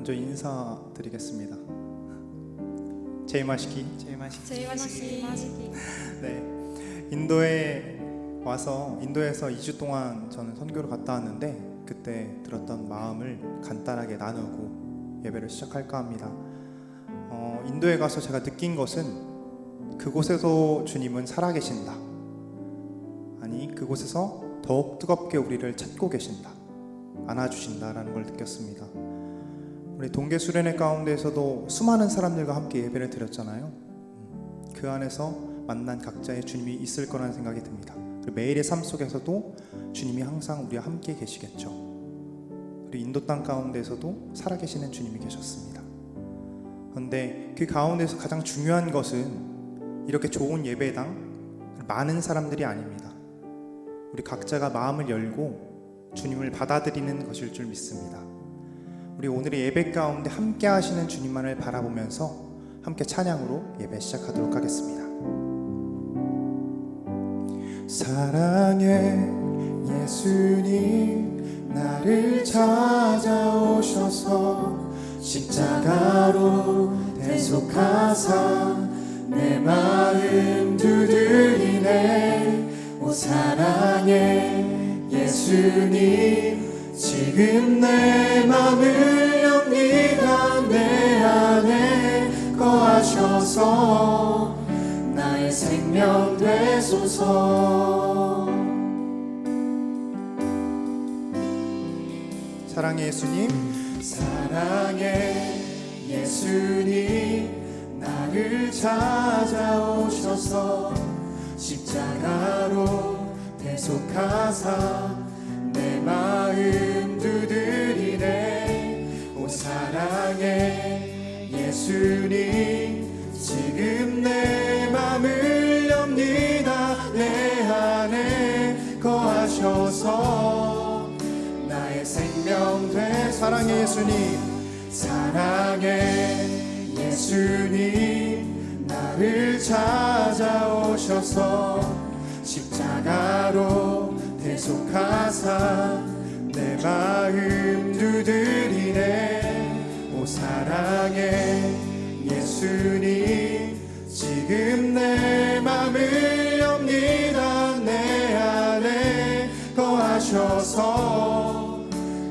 먼저 인사드리겠습니다. 제이마시키. 네, 인도에서 2주 동안 저는 선교를 갔다 왔는데 그때 들었던 마음을 간단하게 나누고 예배를 시작할까 합니다. 인도에 가서 제가 느낀 것은 그곳에서 주님은 살아계신다. 아니, 그곳에서 더욱 뜨겁게 우리를 찾고 계신다. 안아주신다라는 걸 느꼈습니다. 우리 동계 수련회 가운데에서도 수많은 사람들과 함께 예배를 드렸잖아요. 그 안에서 만난 각자의 주님이 있을 거라는 생각이 듭니다. 그리고 매일의 삶 속에서도 주님이 항상 우리와 함께 계시겠죠. 우리 인도 땅 가운데에서도 살아계시는 주님이 계셨습니다. 그런데 그 가운데서 가장 중요한 것은 이렇게 좋은 예배당 많은 사람들이 아닙니다. 우리 각자가 마음을 열고 주님을 받아들이는 것일 줄 믿습니다. 우리 오늘의 예배 가운데 함께 하시는 주님만을 바라보면서 함께 찬양으로 예배 시작하도록 하겠습니다. 사랑의 예수님, 나를 찾아오셔서 십자가로 대속하사 내 마음 두드리네. 오 사랑의 예수님, 지금 내 맘을 엽니다. 내 안에 거하셔서 나의 생명 되소서. 사랑의 예수님, 사랑의 예수님, 나를 찾아오셔서 십자가로 대속하사 내 마음 두드리네. 오 사랑의 예수님, 지금 내 맘을 엽니다. 내 안에 거하셔서 나의 생명 되. 사랑의 예수님, 사랑의 예수님, 나를 찾아오셔서 십자가로 대속하사 내 마음 두드리네. 오 사랑의 예수님, 지금 내 맘을 엽니다. 내 안에 거하셔서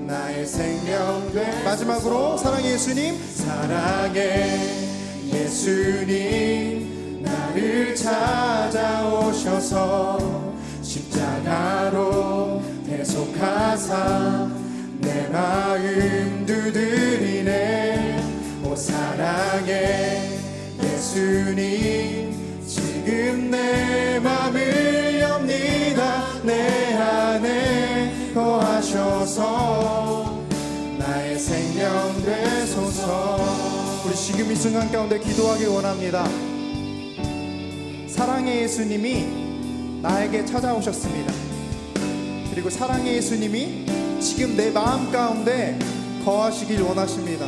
나의 생명 되. 마지막으로 사랑의 예수님, 사랑의 예수님, 나를 찾아오셔서 십자가로 대속하사 내 마음 두드리네. 오 사랑의 예수님, 지금 내 맘을 엽니다. 내 안에 거하셔서 나의 생명 되소서. 우리 지금 이 순간 가운데 기도하기 원합니다. 사랑의 예수님이 나에게 찾아오셨습니다. 그리고 사랑의 예수님이 지금 내 마음 가운데 거하시길 원하십니다.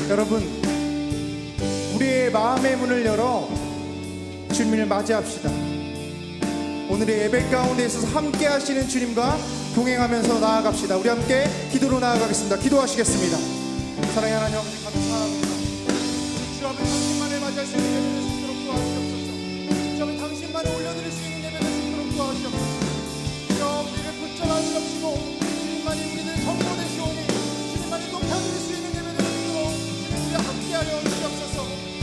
여러분, 우리의 마음의 문을 열어 주님을 맞이합시다. 오늘의 예배 가운데 있어서 함께 하시는 주님과 동행하면서 나아갑시다. 우리 함께 기도로 나아가겠습니다. 기도하시겠습니다. 사랑의 하나님 아버지, 감사합니다. 주 앞에 당신만을 맞이할 수 있는 예배를 주도록 도와주옵소서. 주 앞에 당신만을 올려드릴 수 있는 예배를 주도록 도와주옵소서. 주여, 우리를 붙잡아주옵시고 주님만이 우리를 정보되시오니 주님만이 높여드릴 수 있는 예배를 주도록 주님과 함께하여 주옵소서.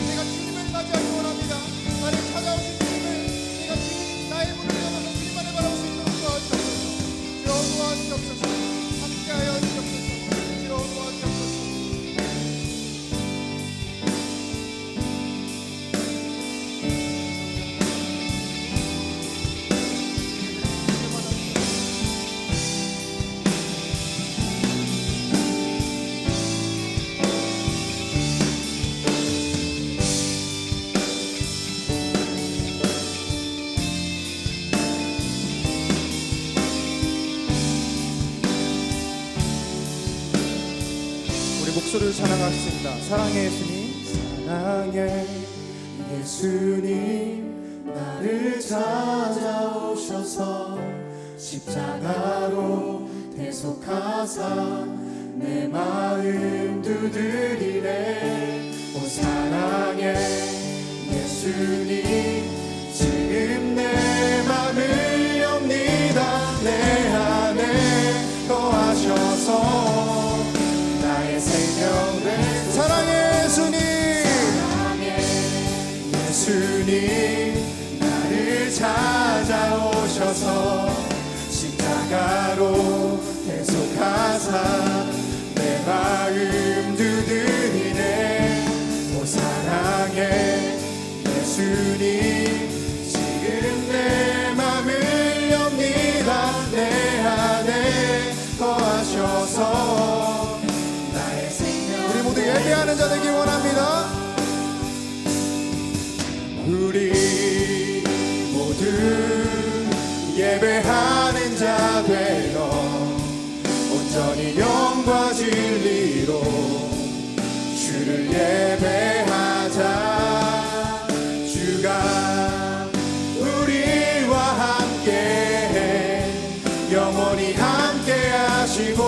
내가 주님을 맞이하기 원합니다. 나를 찾아오신 주님을 내가 지금 나의 문을 열어서 주님만을 바라볼 수 있도록 도와주옵소서. 주여 도와주옵소서. 함께하여 주옵소서. 주여 도와주옵소서. 목소리를 찬양하겠습니다. 사랑의 예수님, 사랑의 예수님, 나를 찾아오셔서 십자가로 대속하사 내 마음 두드리네. 오 사랑의 예수님, 지금 내 맘을 엽니다. 내 안에 거하셔서 나의 생명 된 사랑의 예수님, 예수님 나를 찾아오셔서 십자가로 계속하사 내 마음 두드리네. 오 사랑의 예수님, 지금 내 맘을 엽니다. 내 안에 거하셔서 나의 생명. 우리 모두 예배하는 자 되길 원합니다. 우리 모두 예배하는 자 되어 온전히 영과 진리로 주를 예배하자. 주가 우리와 함께 영원히 함께 하시고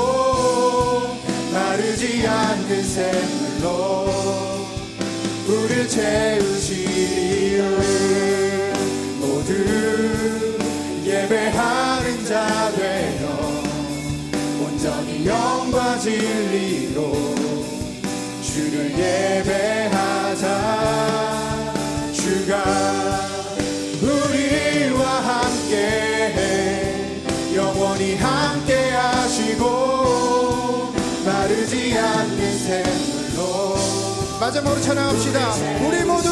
마르지 않는 샘물로 우리를 채우시리라. 모두 예배하는 자 되어 온전히 영과 진리로 주를 예배하자. 주가 우리와 함께 영원히 함께 하시고 마르지 않는 샘물로. 마지막으로 찬양합시다. 우리 모두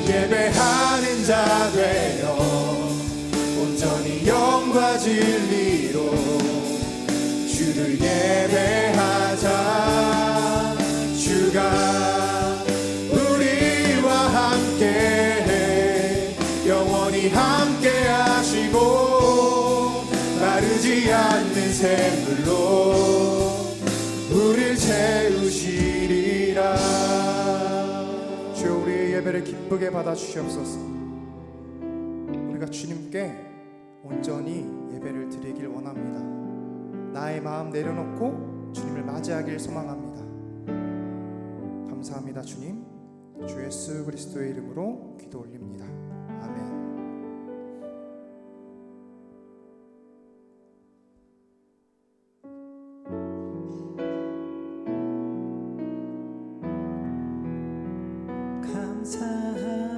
예배하는 자 되어 온전히 영과 진리로 주를 예배하자. 주가 우리와 함께 영원히 함께 하시고 마르지 않는 샘물로 우릴 채우시리라. 주여, 우리의 예배를 기쁘게 받아주시옵소서. 우리가 주님께 온전히 예배를 드리길 원합니다. 나의 마음 내려놓고 주님을 맞이하길 소망합니다. 감사합니다. 주님, 주 예수 그리스도의 이름으로 기도 올립니다. 아멘.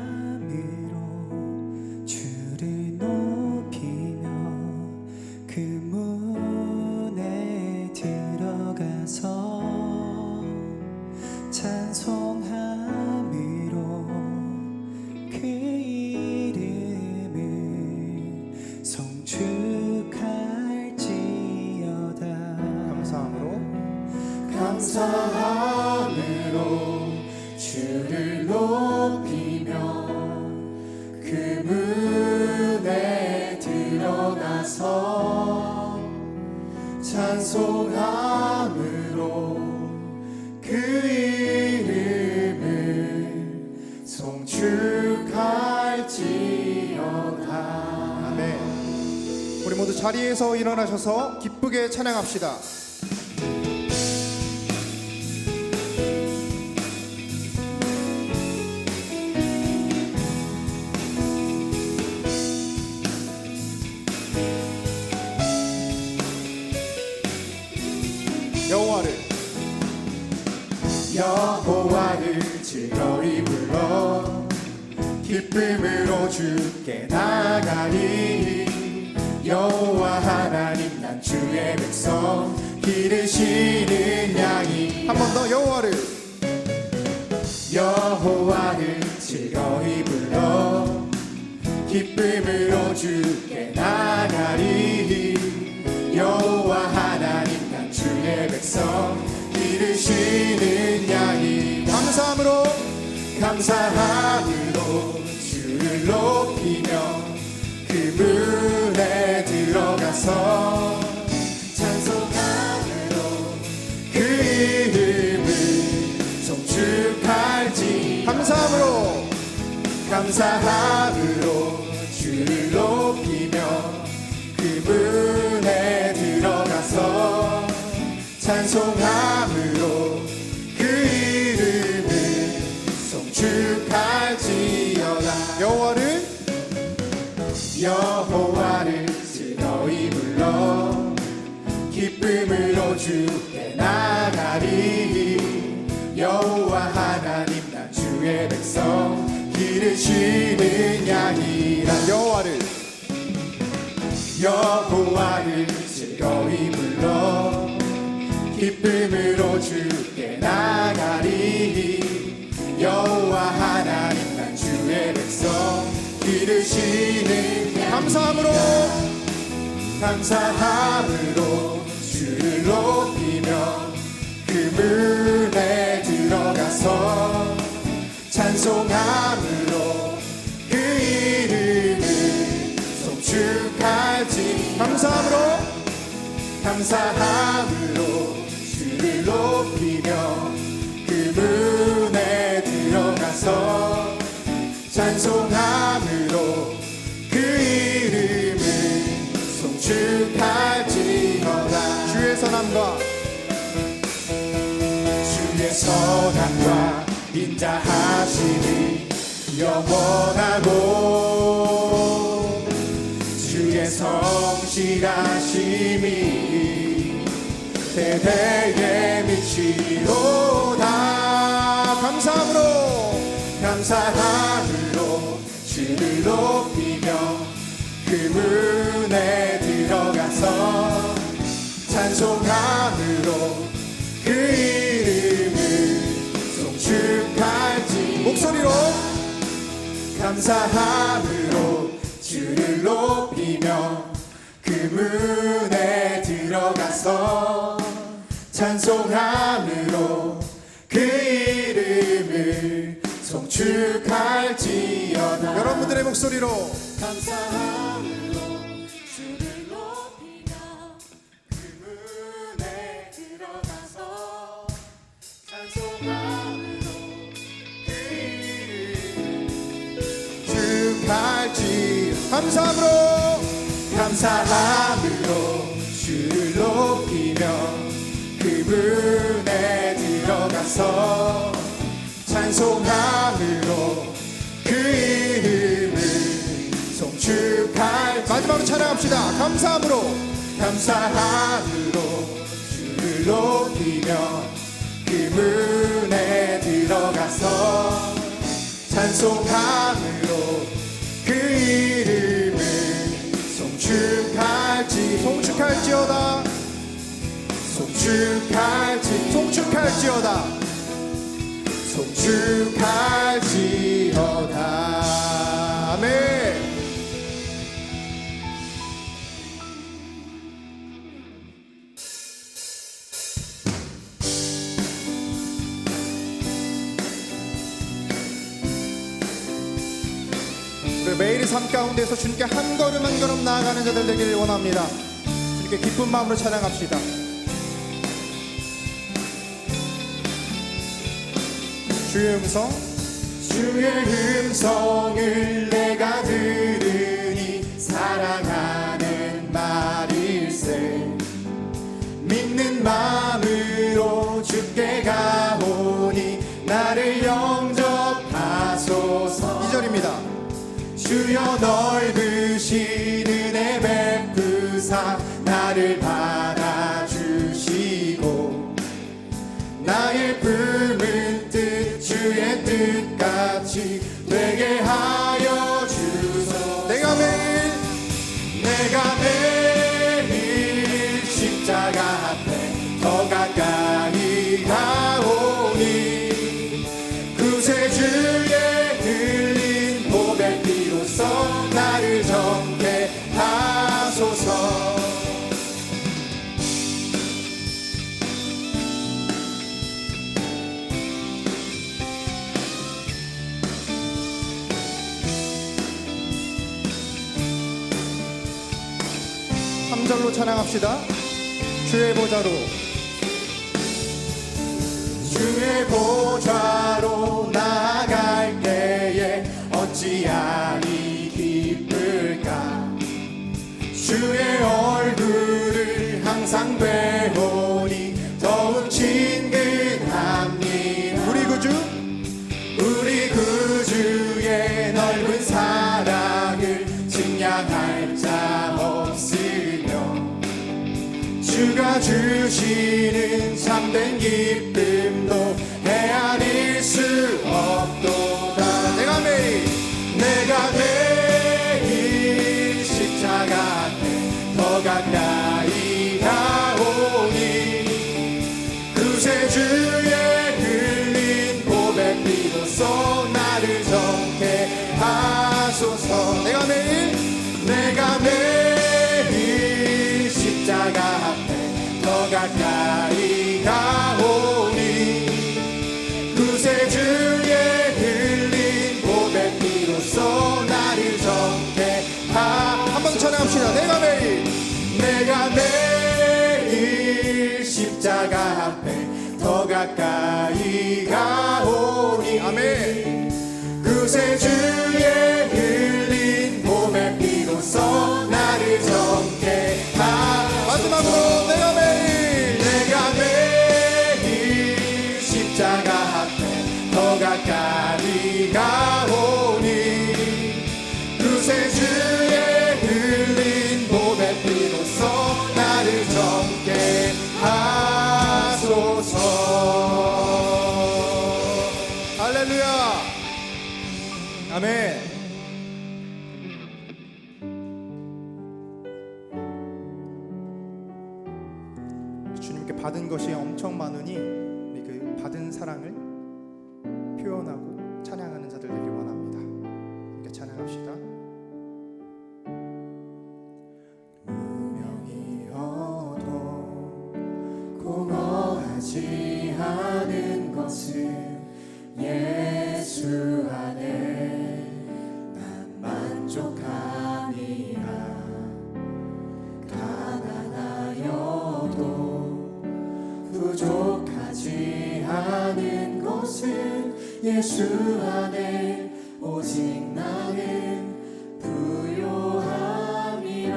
감사함으로 주를 높이며 그 문에 들어가서 찬송함으로 그 이름을 송축할지어다. 감사함으로 주를 높이며 그 문에 들어가서 찬송함으로 그 이름을 송축할지어다. 아멘. 우리 모두 자리에서 일어나셔서 기쁘게 찬양합시다. 여호와를 즐거이 불러 기쁨으로 주께 나가리. 여호와 하나님, 난 주의 백성, 기르시는 양이. 한 번 더. 여호와를 즐거이 불러 기쁨으로 주께 나가리. 여호와 하나님, 난 주의 백성, 기르시는 양이. 감사함으로 주를 높이며 그 문에 들어가서 찬송함으로 그 이름을 송축할지. 감사함으로 주를 높이며 그 문에 찬송함으로 그 이름을 송축할지어다. 여호와를 즐거이 불러 기쁨으로 주께 나가리. 여호와 하나님 나 주의 백성 기르시는 양이라. 여호와를 즐거이 불러 기쁨으로 주께 나가리. 여호와 하나님 난 주의 백성 기르시는 양. 감사함으로 주를 높이며 그 문에 들어가서 찬송함으로 그 이름을 송축할지. 감사함으로 주를 높이며 그 문에 들어가서 찬송함으로 그 이름을 송축할지어다. 주의 선함과 인자하심이 영원하고 주의 성실하심이 대대에 미치로다. 감사함으로 주를 높이며 그 문에 들어가서 찬송함으로 그 이름을 송축할지. 감사함으로 주를 높이며 그 문에 들어가서 찬송함으로 그 이름을 송축할지어다. 여러분들의 목소리로 감사함으로 주를 높이며 그 문에 들어가서 찬송함으로 그 이름을 축할지. 감사함으로 주를 높이며 그 문에 들어가서 찬송함으로 그 이름을 송축할지. 마지막으로 찬양합시다. 감사함으로 주를 높이며 그 문에 들어가서 찬송함으로 그 이름을 송축할지어다. 송축할지어다. 아멘. 우리 매일의 삶 가운데서 주님께 한 걸음 한 걸음 나아가는 자들 되기를 원합니다. 주님께 기쁜 마음으로 찬양합시다. 주의 음성을 내가 들으니 사랑하는 말일세. 믿는 마음으로 주께 가오니 나를 영접하소서. 2절입니다. 주여 넓으신 은혜 베푸사 나를 받아주시고 나의 품은 뜻 주의 뜻같이 되게 하여 주소서. 내가 매일 십자가 앞에 더 가까이 가오니 구세주의 흘린 보배 피로써 나를 정케하소서. 절로 찬양합시다. 주의 보좌로 나아갈 때에 어찌하니 기쁠까. 주의 얼굴을 항상 배우니 더 주가 주시는 참된 기쁨도 헤아릴 수 없도다. 내가 매일 십자가 앞에 더 가까이 가오니 구세주의 흘린 고백비로소 나를 정케 하소서. 내가 매일 십자가 앞에 더 가까이 가오니 구세주의 흘린 고백비로소 나를 정케 한번 찬양합시다. 내가 매일 십자가 앞에 더 가까이 가오니 아멘. 구세주의 흘린 고백비로소 나를 정케 마지막으로 내가 매일 십자가 앞에 더 가까이 가오니 구세주의 흘린 고백비로소 나를 정케 하소서. 할렐루야. 아멘. 주님께 받은 것이 엄청 많으니 우리 그 받은 사랑을 표현하고 찬양하는 자들 되길 원합니다. 함께 찬양합시다. 무명이어도 공허하지 않은 것은 예수 안에 난 만족함이라. 가난하여도 부족하지 않은 것은 예수 안에 오직 나는 부요함이라.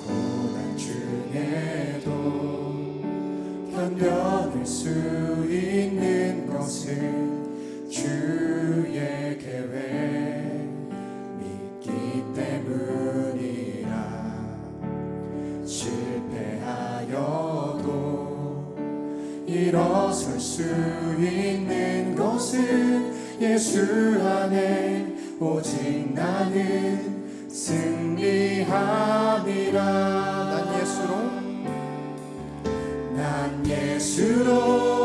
고난 중에도 견뎌낼 수 있는 것은 주의 계획 믿기 때문이라. 실패하여도 일어설 수 있는 것은 예수 안에 오직 나는 승리함이라. 난 예수로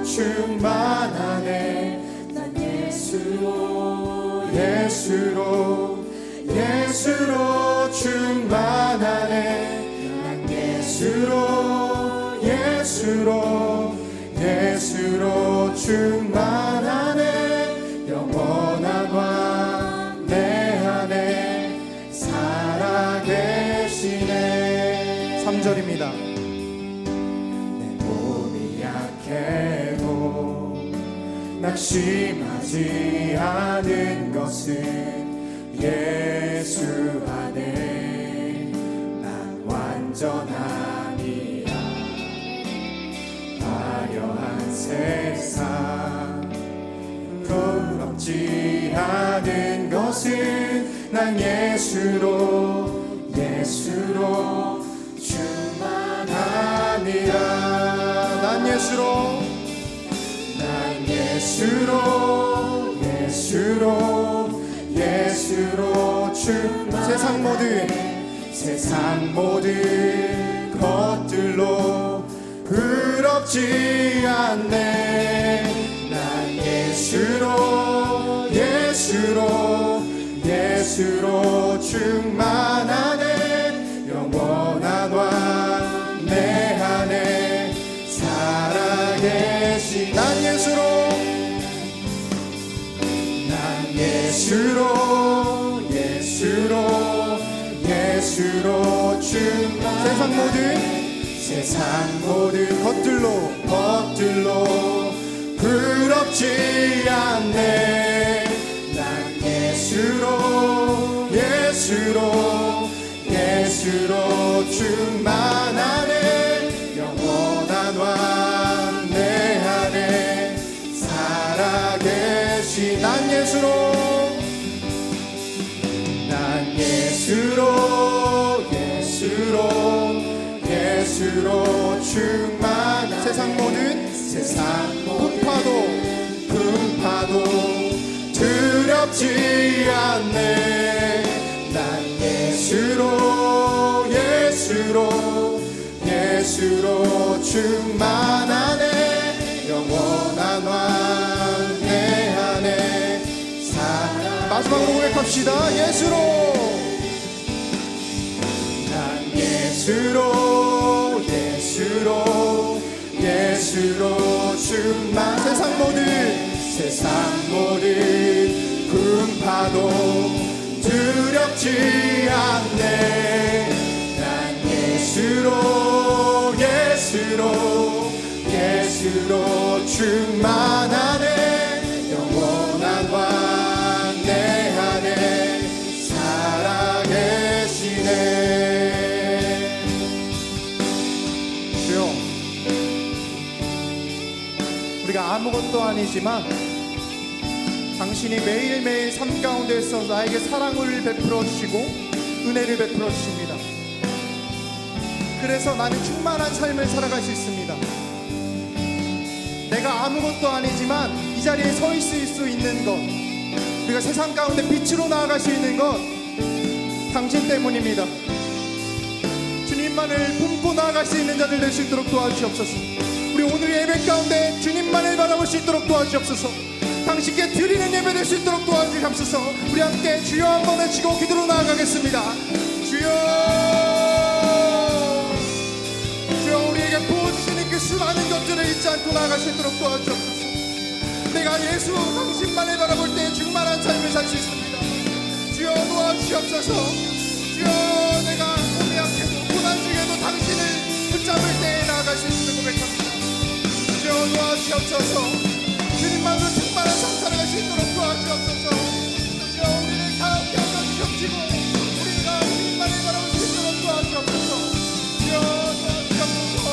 충만하네. 난 예수로 충만하네. 난 예수로 충만하네. 영원한 왕 내 안에 살아계시네. 3절입니다. 내 몸이 약해도 낙심하지 않은 것은 예수 안에 난 완전함이라. 화려한 세상 부럽지 않은 것은 난 예수로 충만하니라. 난 예수로 충만해. 세상 모든 것들로 부럽지 않네. 난 예수로 충만하네. 영원한 왕 내 안에 살아계시. 난 예수로 충만해. 세상 모든 것들로 부럽지 않네. 난 예수로 충만하네. 영원한 왕 내 안에 살아계시. 난 예수로 예수로 충만한 세상 모든 풍파도 두렵지 않네. 난 예수로 충만하네. 영원한 왕 내 안에 살아. 마지막으로 고백합시다. 난 예수로 충만. 세상 모든 풍파도 두렵지 않네. 난 예수로 충만하네. 영원한 왕 내 안에 살아계시네. 주여, 우리가 아무것도 아니지만 당신이 매일매일 삶 가운데서 나에게 사랑을 베풀어 주시고 은혜를 베풀어 주십니다. 그래서 나는 충만한 삶을 살아갈 수 있습니다. 내가 아무것도 아니지만 이 자리에 서 있을 수 있는 것, 우리가 세상 가운데 빛으로 나아갈 수 있는 것, 당신 때문입니다. 주님만을 품고 나아갈 수 있는 자들 될 수 있도록 도와주시옵소서. 우리 오늘 예배 가운데 주님만을 바라볼 수 있도록 도와주시옵소서. 당신께 드리는 예배 될 수 있도록 도와주시옵소서. 우리 함께 주여 한번 외치고 기도로 나아가겠습니다. 주여, 우리에게 부어주시는 그 수많은 것들을 잊지 않고 나아갈 수 있도록 도와주옵소서. 내가 예수 당신만을 바라볼 때 충만한 삶을 살 수 있습니다. 주여 도와주시옵소서. 주여, 내가 몸이 약해도 고난 중에도 당신을 붙잡을 때에 나아갈 수 있음을 고백합니다. 주여 도와주시옵소서. 주님만으로 충만한 삶 살아갈 수 있도록 도와주옵소서. 주여, 우리를 가볍게 하여 주시옵시고 우리가 주님만을 바라볼 수 있도록 도와주옵소서. 주여 도와주옵소서.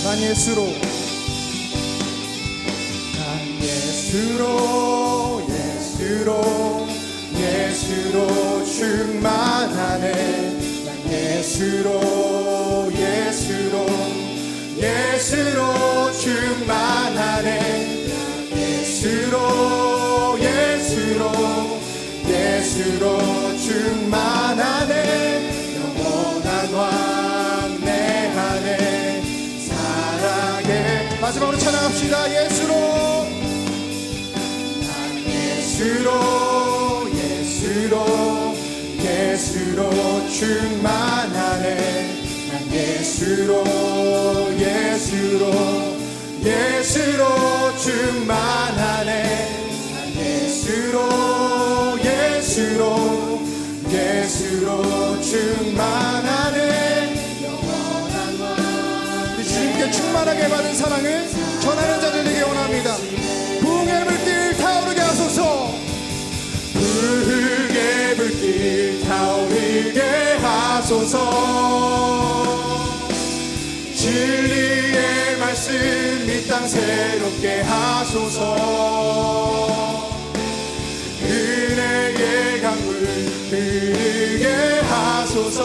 난 예수로 충만하네. 난 예수로 충만하네. 예수로 충만하네. 영원한 왕 내 안에 살아계. 마지막으로 찬양합시다. 예수로 충만하네. 난 예수로 충만하네. 난 예수로 충만하네. 영원한 왕. 우리 주님께 충만하게 받은 사랑을 전하는 자들 되게 원합니다. 부흥의 불길 타오르게 하소서. 부흥의 불길 타오르게 하소서. 진리의 말씀 이 땅 새롭게 하소서. 은혜의 강물 흐르게 하소서.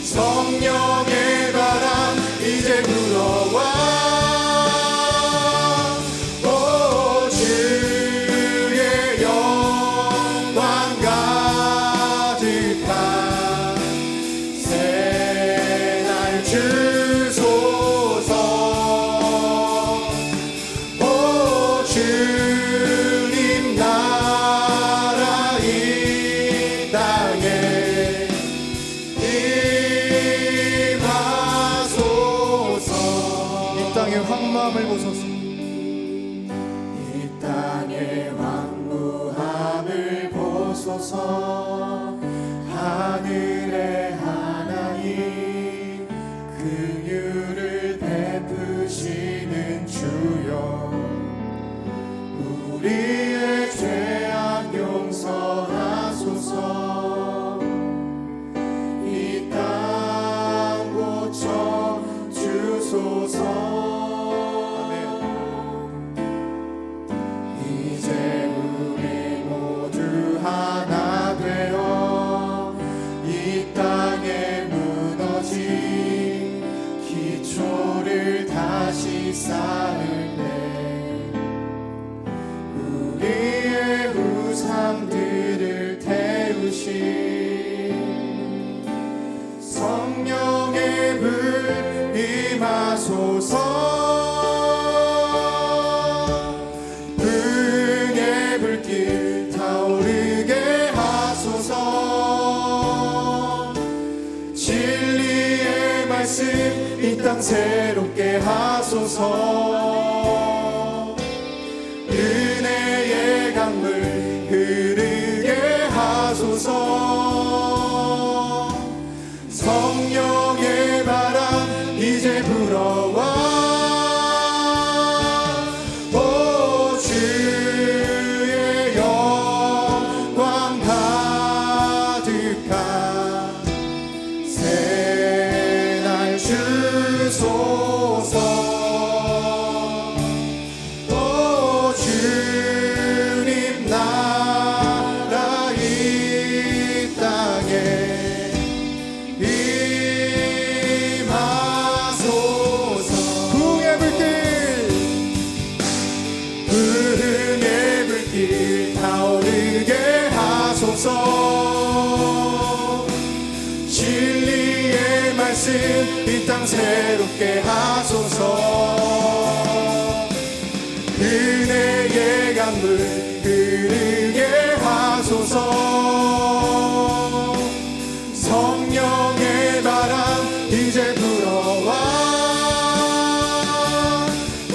성령의 바람 이제 불어와. 황무함을 보소서. 이 땅의 황무함을 보소서. 하늘의 하나님 긍휼을 베푸시는 주여. 우리의 죄악 용서하소서. 우상들을 태우신 성령의 불 임하소서. 불의 불길 타오르게 하소서. 진리의 말씀 이 땅 새롭게 하소서. 은혜의 강물 흐르게 하소서. 성령의 바람 이제 불어와. 오 주의 영광 가득한 새날 주소서. 오 주님 나라 이 땅에 임하소서. 부흥의 불길 부흥의 불길 타오르게 하소서. 진리의 말씀 이 땅 새롭게 하소서. 은혜의 강물 흐르게 하소서. 성령의 바람 이제 불어와. 오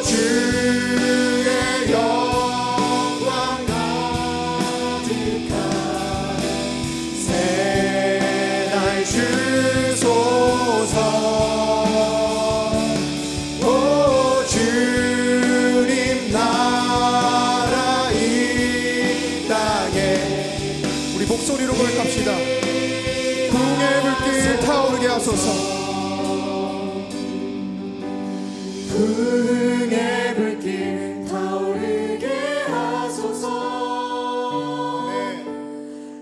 주의 영광 가득한 새날 주소서. 오 주님 나라 이 땅에. 우리 목소리로 고백합시다. 부흥의 불길 타오르게 하소서. 부흥의 불길 타오르게 하소서.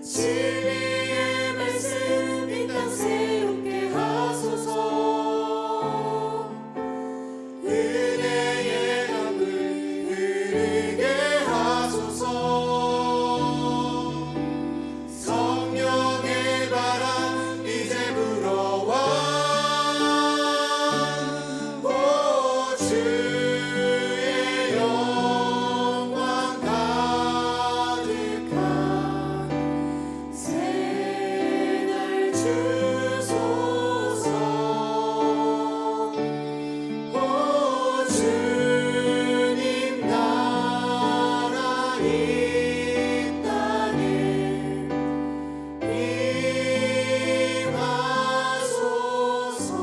진리의 말씀 이 땅 새롭게 하소서. 은혜의 강물 흐르게 하소서. 성령의 바람 이제 불어와. 오 주의 영광 가득한 새날 주소서. 오 주님 나라 이 땅에 임하소서.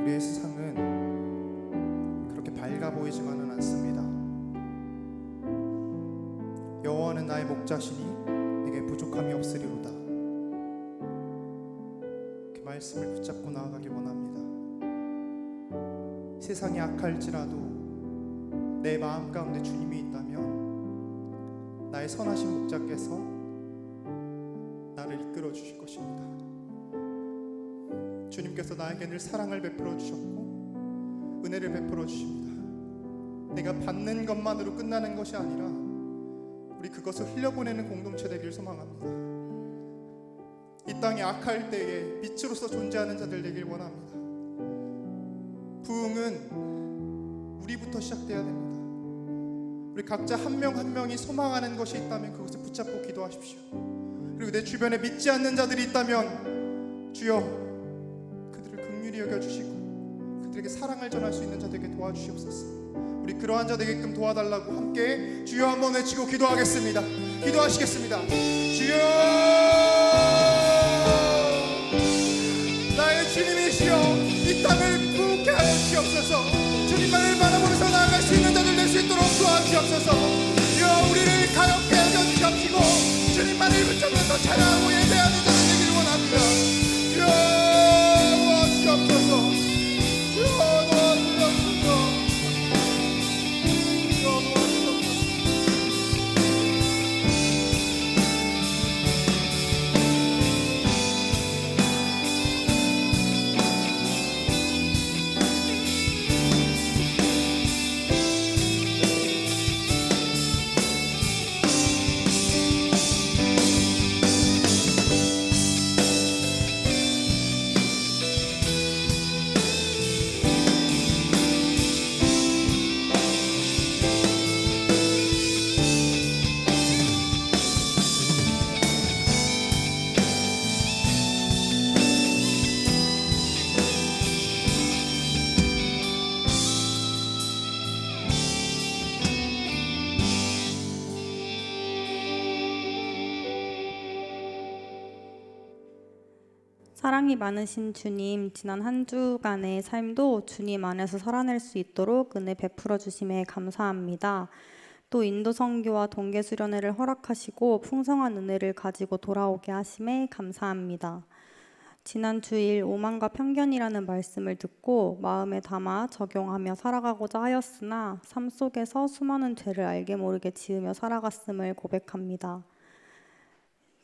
우리의 세상은 그렇게 밝아 보이지만은 않습니다. 여호와는 나의 목자시니 내게 부족함이 없으리로다. 그 말씀을 붙잡고 나아가기 원합니다. 세상이 악할지라도 내 마음 가운데 주님이 있다면 나의 선하신 목자께서 나를 이끌어 주실 것입니다. 주님께서 나에게 늘 사랑을 베풀어 주셨고 은혜를 베풀어 주십니다. 내가 받는 것만으로 끝나는 것이 아니라 우리 그것을 흘려보내는 공동체 되길 소망합니다. 이 땅이 악할 때에 빛으로서 존재하는 자들 되길 원합니다. 부흥은 우리부터 시작돼야 됩니다. 우리 각자 한 명 한 명이 소망하는 것이 있다면 그것을 붙잡고 기도하십시오. 그리고 내 주변에 믿지 않는 자들이 있다면 주여 그들을 긍휼히 여겨주시고 그들에게 사랑을 전할 수 있는 자들에게 도와주시옵소서. 우리 그러한 자 되게끔 도와달라고 함께 주여 한번 외치고 기도하겠습니다. 기도하시겠습니다. 주여 나의 주님이시여 이 땅을 부흥케 하여 주시옵소서. 주님만을 바라보면서 나아갈 수 있는 자들 될 수 있도록 도와주시옵소서. 주여 우리를 가볍게 여겨주시옵시고 주님만을 붙잡면서 찬양하고 예배하는 자들 되기를 원합니다. 주여 도와주시옵소서. 주여 도와주시옵소서. 주여 도와주시옵소서. 사랑이 많으신 주님, 지난 한 주간의 삶도 주님 안에서 살아낼 수 있도록 은혜 베풀어 주심에 감사합니다. 또 인도 선교와 동계 수련회를 허락하시고 풍성한 은혜를 가지고 돌아오게 하심에 감사합니다. 지난 주일 오만과 편견이라는 말씀을 듣고 마음에 담아 적용하며 살아가고자 하였으나 삶 속에서 수많은 죄를 알게 모르게 지으며 살아갔음을 고백합니다.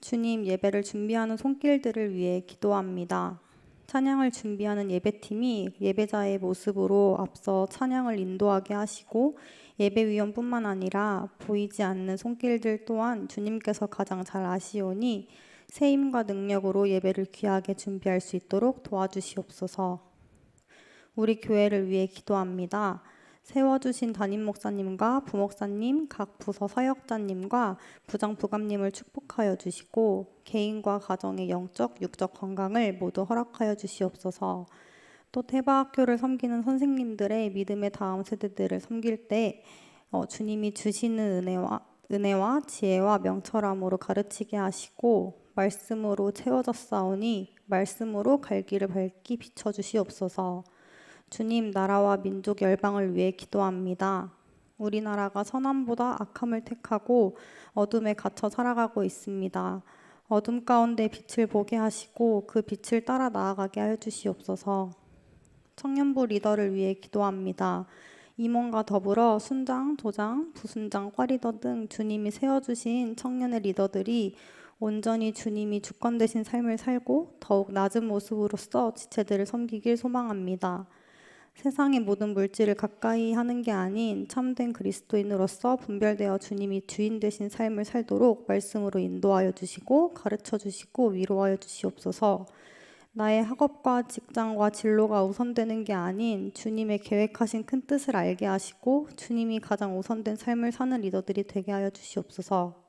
주님, 예배를 준비하는 손길들을 위해 기도합니다. 찬양을 준비하는 예배팀이 예배자의 모습으로 앞서 찬양을 인도하게 하시고 예배위원뿐만 아니라 보이지 않는 손길들 또한 주님께서 가장 잘 아시오니 새 힘과 능력으로 예배를 귀하게 준비할 수 있도록 도와주시옵소서. 우리 교회를 위해 기도합니다. 세워주신 담임 목사님과 부목사님, 각 부서 사역자님과 부장 부감님을 축복하여 주시고 개인과 가정의 영적, 육적 건강을 모두 허락하여 주시옵소서. 또 태바학교를 섬기는 선생님들의 믿음의 다음 세대들을 섬길 때 주님이 주시는 은혜와 지혜와 명철함으로 가르치게 하시고 말씀으로 채워졌사오니 말씀으로 갈 길을 밝히 비춰주시옵소서. 주님, 나라와 민족 열방을 위해 기도합니다. 우리나라가 선함보다 악함을 택하고 어둠에 갇혀 살아가고 있습니다. 어둠 가운데 빛을 보게 하시고 그 빛을 따라 나아가게 하여 주시옵소서. 청년부 리더를 위해 기도합니다. 임원과 더불어 순장, 도장, 부순장, 과리더 등 주님이 세워주신 청년의 리더들이 온전히 주님이 주권 되신 삶을 살고 더욱 낮은 모습으로서 지체들을 섬기길 소망합니다. 세상의 모든 물질을 가까이 하는 게 아닌 참된 그리스도인으로서 분별되어 주님이 주인 되신 삶을 살도록 말씀으로 인도하여 주시고 가르쳐 주시고 위로하여 주시옵소서. 나의 학업과 직장과 진로가 우선되는 게 아닌 주님의 계획하신 큰 뜻을 알게 하시고 주님이 가장 우선된 삶을 사는 리더들이 되게 하여 주시옵소서.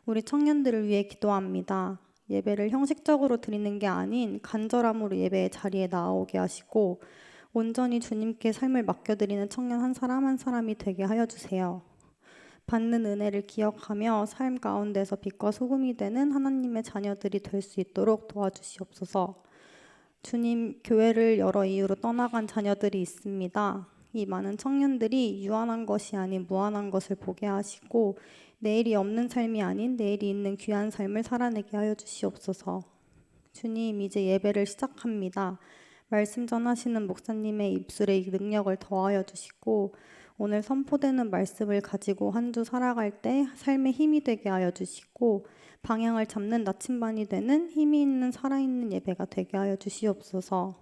우리 청년들을 위해 기도합니다. 예배를 형식적으로 드리는 게 아닌 간절함으로 예배의 자리에 나오게 하시고 온전히 주님께 삶을 맡겨드리는 청년 한 사람 한 사람이 되게 하여 주세요. 받는 은혜를 기억하며 삶 가운데서 빛과 소금이 되는 하나님의 자녀들이 될 수 있도록 도와주시옵소서. 주님, 교회를 여러 이유로 떠나간 자녀들이 있습니다. 이 많은 청년들이 유한한 것이 아닌 무한한 것을 보게 하시고 내일이 없는 삶이 아닌 내일이 있는 귀한 삶을 살아내게 하여 주시옵소서. 주님, 이제 예배를 시작합니다. 말씀 전하시는 목사님의 입술에 이 능력을 더하여 주시고 오늘 선포되는 말씀을 가지고 한 주 살아갈 때 삶의 힘이 되게 하여 주시고 방향을 잡는 나침반이 되는 힘이 있는 살아있는 예배가 되게 하여 주시옵소서.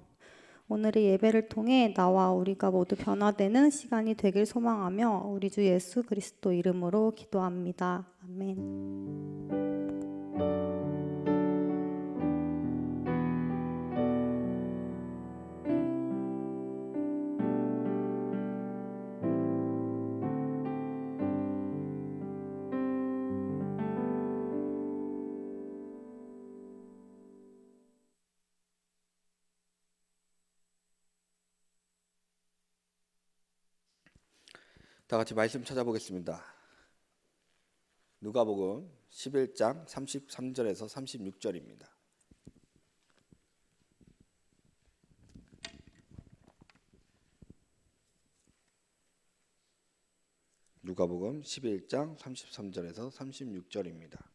오늘의 예배를 통해 나와 우리가 모두 변화되는 시간이 되길 소망하며 우리 주 예수 그리스도 이름으로 기도합니다. 아멘. 다 같이 말씀 찾아보겠습니다. 누가복음 11장 33절에서 36절입니다. 누가복음 11장 33절에서 36절입니다.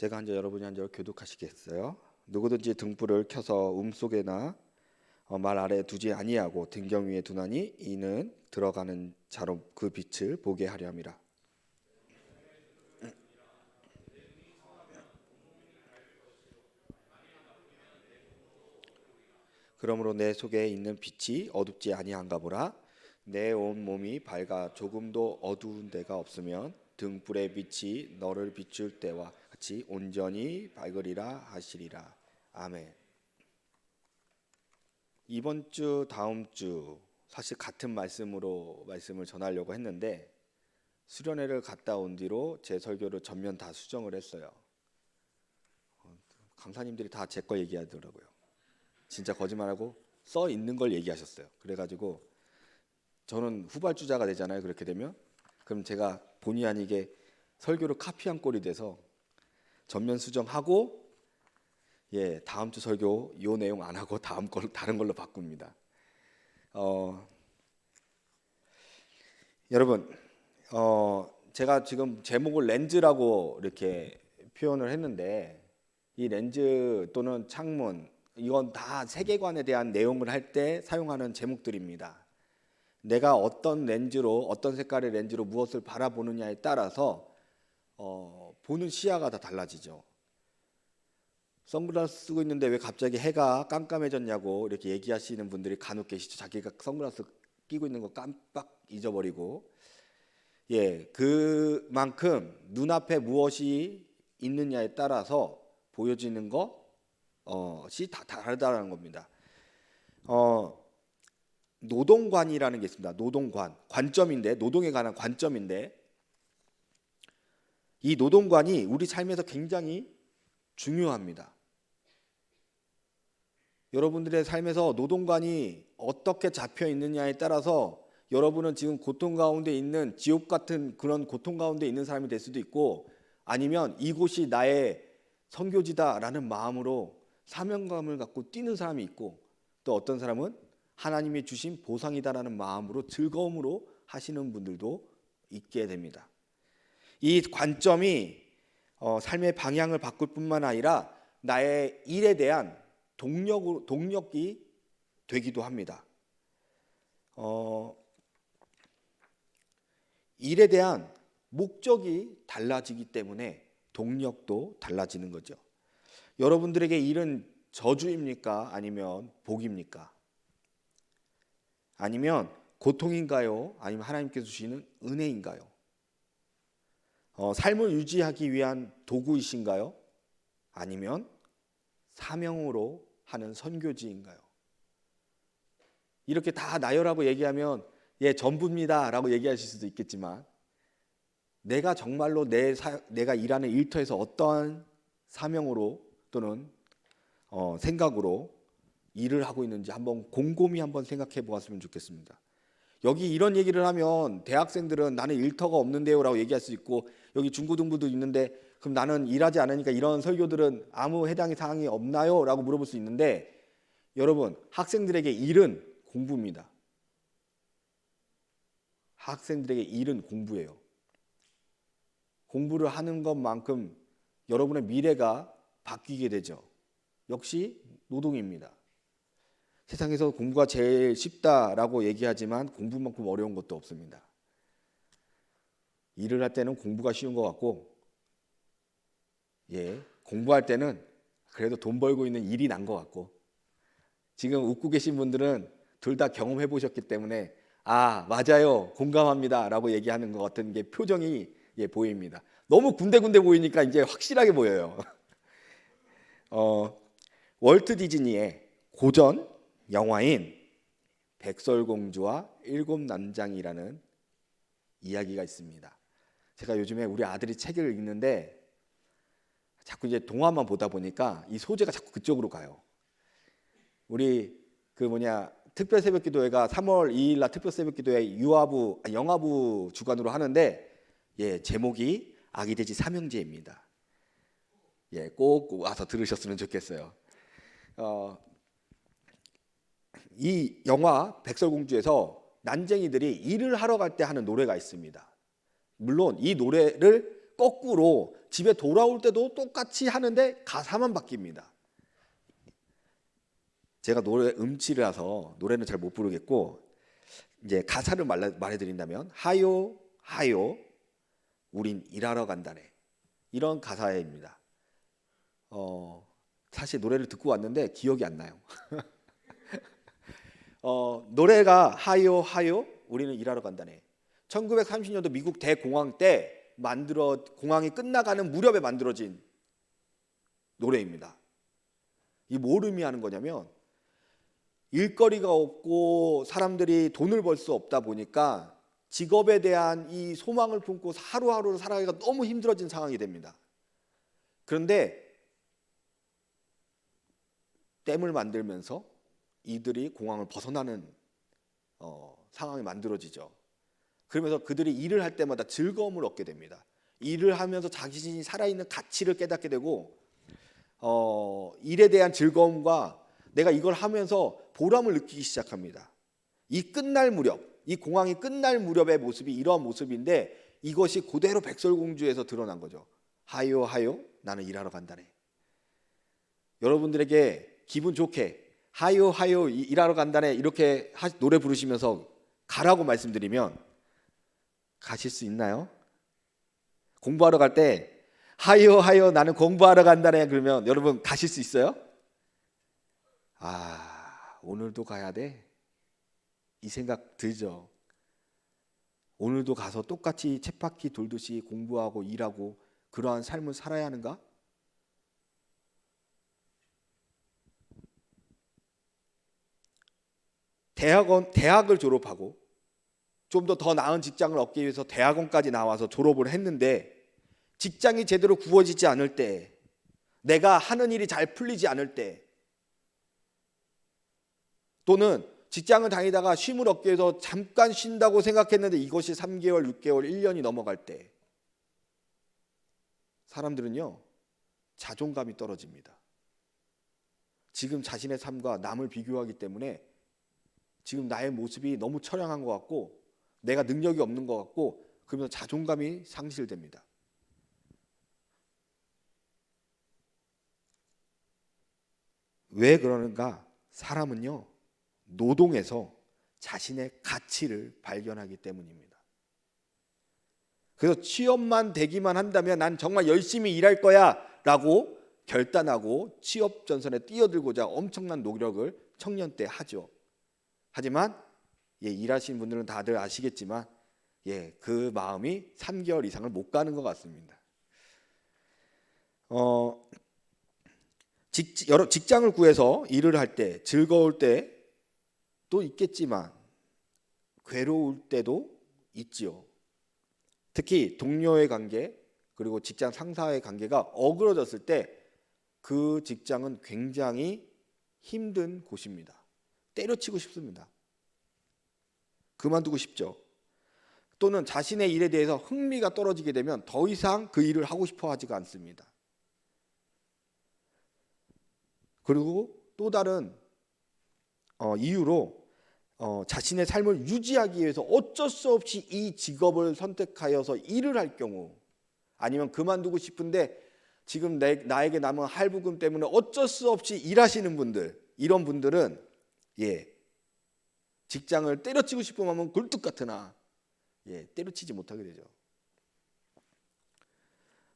제가 한 절 여러분이 한 절 교독하시겠어요? 누구든지 등불을 켜서 속에나 말 아래에 두지 아니하고 등경 위에 두나니 이는 들어가는 자로 그 빛을 보게 하려 함이라. 그러므로 내 속에 있는 빛이 어둡지 아니한가 보라. 내 온 몸이 밝아 조금도 어두운 데가 없으면 등불의 빛이 너를 비출 때와 같이 온전히 밝으리라 하시리라. 아멘. 이번 주 다음 주 사실 같은 말씀을 전하려고 했는데 수련회를 갔다 온 뒤로 제 설교를 전면 다 수정을 했어요. 강사님들이 다 제 거 얘기하더라고요. 진짜 거짓말하고 써 있는 걸 얘기하셨어요. 그래가지고 저는 후발주자가 되잖아요. 그렇게 되면 그럼 제가 본의 아니게 설교를 카피한 꼴이 돼서 전면 수정하고 다음 주 설교 요 내용 안 하고 다음 걸 다른 걸로 바꿉니다. 여러분, 제가 지금 제목을 렌즈라고 이렇게 표현을 했는데 이 렌즈 또는 창문 이건 다 세계관에 대한 내용을 할 때 사용하는 제목들입니다. 내가 어떤 렌즈로 어떤 색깔의 렌즈로 무엇을 바라보느냐에 따라서 보는 시야가 다 달라지죠. 선글라스 쓰고 있는데 왜 갑자기 해가 깜깜해졌냐고 이렇게 얘기하시는 분들이 간혹 계시죠. 자기가 선글라스 끼고 있는 거 깜빡 잊어버리고 그만큼 눈앞에 무엇이 있느냐에 따라서 보여지는 것이 다 다르다는 겁니다. 노동관이라는 게 있습니다. 노동관, 관점인데 노동에 관한 관점인데 이 노동관이 우리 삶에서 굉장히 중요합니다. 여러분들의 삶에서 노동관이 어떻게 잡혀 있느냐에 따라서 여러분은 지금 고통 가운데 있는 지옥 같은 그런 고통 가운데 있는 사람이 될 수도 있고 아니면 이곳이 나의 선교지다라는 마음으로 사명감을 갖고 뛰는 사람이 있고 또 어떤 사람은 하나님이 주신 보상이다라는 마음으로 즐거움으로 하시는 분들도 있게 됩니다. 이 관점이 삶의 방향을 바꿀 뿐만 아니라 나의 일에 대한 동력이 되기도 합니다. 일에 대한 목적이 달라지기 때문에 동력도 달라지는 거죠. 여러분들에게 일은 저주입니까? 아니면 복입니까? 아니면 고통인가요? 아니면 하나님께서 주시는 은혜인가요? 삶을 유지하기 위한 도구이신가요? 아니면 사명으로 하는 선교지인가요? 이렇게 다 나열하고 얘기하면 전부입니다 라고 얘기하실 수도 있겠지만 내가 정말로 내가 일하는 일터에서 어떠한 사명으로 또는 생각으로 일을 하고 있는지 한번 곰곰이 한번 생각해 보았으면 좋겠습니다. 여기 이런 얘기를 하면 대학생들은 나는 일터가 없는데요 라고 얘기할 수 있고 여기 중고등부도 있는데 그럼 나는 일하지 않으니까 이런 설교들은 아무 해당의 사항이 없나요? 라고 물어볼 수 있는데 여러분 학생들에게 일은 공부입니다. 학생들에게 일은 공부예요. 공부를 하는 것만큼 여러분의 미래가 바뀌게 되죠. 역시 노동입니다. 세상에서 공부가 제일 쉽다라고 얘기하지만 공부만큼 어려운 것도 없습니다. 일을 할 때는 공부가 쉬운 것 같고 공부할 때는 그래도 돈 벌고 있는 일이 난 것 같고 지금 웃고 계신 분들은 둘 다 경험해 보셨기 때문에 아 맞아요 공감합니다 라고 얘기하는 것 같은 게 표정이 보입니다. 너무 군데군데 보이니까 이제 확실하게 보여요. 월트 디즈니의 고전 영화인 백설공주와 일곱 난장이라는 이야기가 있습니다. 제가 요즘에 우리 아들이 책을 읽는데 자꾸 이제 동화만 보다 보니까 이 소재가 자꾸 그쪽으로 가요. 우리 특별새벽기도회가 3월 2일 날 특별새벽기도회 영화부 주관으로 하는데 제목이 아기돼지 삼형제입니다. 꼭 와서 들으셨으면 좋겠어요. 이 영화 백설공주에서 난쟁이들이 일을 하러 갈 때 하는 노래가 있습니다. 물론 이 노래를 거꾸로 집에 돌아올 때도 똑같이 하는데 가사만 바뀝니다. 제가 노래 음치라서 노래는 잘 못 부르겠고 이제 가사를 말해드린다면 하요 하요 우린 일하러 간다네 이런 가사입니다. 사실 노래를 듣고 왔는데 기억이 안 나요. 노래가 하요 하요 우리는 일하러 간다네 1930년도 미국 대공황 때 공황이 끝나가는 무렵에 만들어진 노래입니다. 이 뭘 의미하는 거냐면 일거리가 없고 사람들이 돈을 벌 수 없다 보니까 직업에 대한 이 소망을 품고 하루하루 살아가기가 너무 힘들어진 상황이 됩니다. 그런데 댐을 만들면서 이들이 공항을 벗어나는 상황이 만들어지죠. 그러면서 그들이 일을 할 때마다 즐거움을 얻게 됩니다. 일을 하면서 자신이 살아있는 가치를 깨닫게 되고 일에 대한 즐거움과 내가 이걸 하면서 보람을 느끼기 시작합니다. 이 끝날 무렵, 이 공항이 끝날 무렵의 모습이 이러한 모습인데 이것이 그대로 백설공주에서 드러난 거죠. 하요 하요 나는 일하러 간다네. 여러분들에게 기분 좋게 하요 하요 일하러 간다네 이렇게 노래 부르시면서 가라고 말씀드리면 가실 수 있나요? 공부하러 갈 때 하요 하요 나는 공부하러 간다네 그러면 여러분 가실 수 있어요? 아, 오늘도 가야 돼? 이 생각 들죠? 오늘도 가서 똑같이 쳇바퀴 돌듯이 공부하고 일하고 그러한 삶을 살아야 하는가? 대학을 졸업하고 좀 더 나은 직장을 얻기 위해서 대학원까지 나와서 졸업을 했는데 직장이 제대로 구워지지 않을 때, 내가 하는 일이 잘 풀리지 않을 때, 또는 직장을 다니다가 쉼을 얻기 위해서 잠깐 쉰다고 생각했는데 이것이 3개월, 6개월, 1년이 넘어갈 때 사람들은요 자존감이 떨어집니다. 지금 자신의 삶과 남을 비교하기 때문에 지금 나의 모습이 너무 처량한 것 같고 내가 능력이 없는 것 같고 그러면서 자존감이 상실됩니다. 왜 그러는가? 사람은요 노동에서 자신의 가치를 발견하기 때문입니다. 그래서 취업만 되기만 한다면 난 정말 열심히 일할 거야 라고 결단하고 취업 전선에 뛰어들고자 엄청난 노력을 청년 때 하죠. 하지만 일하시는 분들은 다들 아시겠지만 그 마음이 3개월 이상을 못 가는 것 같습니다. 직장을 구해서 일을 할 때 즐거울 때도 있겠지만 괴로울 때도 있지요. 특히 동료의 관계 그리고 직장 상사의 관계가 어그러졌을 때 그 직장은 굉장히 힘든 곳입니다. 때려치고 싶습니다. 그만두고 싶죠. 또는 자신의 일에 대해서 흥미가 떨어지게 되면 더 이상 그 일을 하고 싶어 하지가 않습니다. 그리고 또 다른 이유로 자신의 삶을 유지하기 위해서 어쩔 수 없이 이 직업을 선택하여서 일을 할 경우, 아니면 그만두고 싶은데 지금 나에게 남은 할부금 때문에 어쩔 수 없이 일하시는 분들, 이런 분들은 직장을 때려치고 싶으면 하면 굴뚝 같으나 때려치지 못하게 되죠.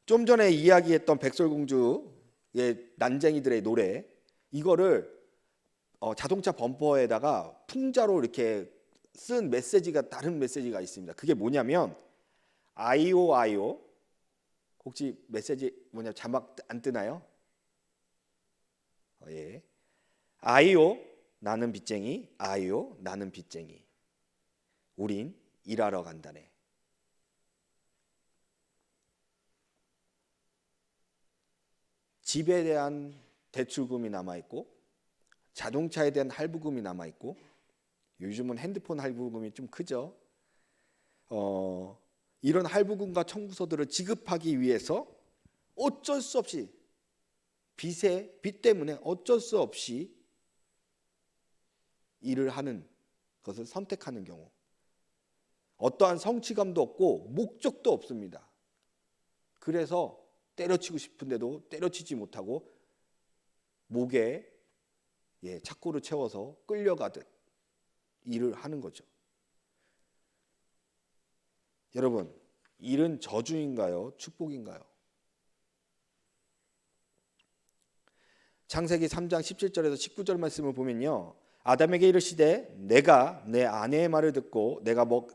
좀 전에 이야기했던 백설공주의 난쟁이들의 노래, 이거를 자동차 범퍼에다가 풍자로 이렇게 쓴 메시지가, 다른 메시지가 있습니다. 그게 뭐냐면 아이오 아이오, 혹시 메시지 뭐냐 자막 안 뜨나요? 아이오 나는 빚쟁이, 아이오 나는 빚쟁이, 우린 일하러 간다네. 집에 대한 대출금이 남아있고 자동차에 대한 할부금이 남아있고 요즘은 핸드폰 할부금이 좀 크죠. 이런 할부금과 청구서들을 지급하기 위해서 어쩔 수 없이 빚 때문에 어쩔 수 없이 일을 하는 것을 선택하는 경우, 어떠한 성취감도 없고 목적도 없습니다. 그래서 때려치고 싶은데도 때려치지 못하고 목에 착고를 채워서 끌려가듯 일을 하는 거죠. 여러분, 일은 저주인가요? 축복인가요? 창세기 3장 17절에서 19절 말씀을 보면요, 아담에게 이르시되 내가 내 아내의 말을 듣고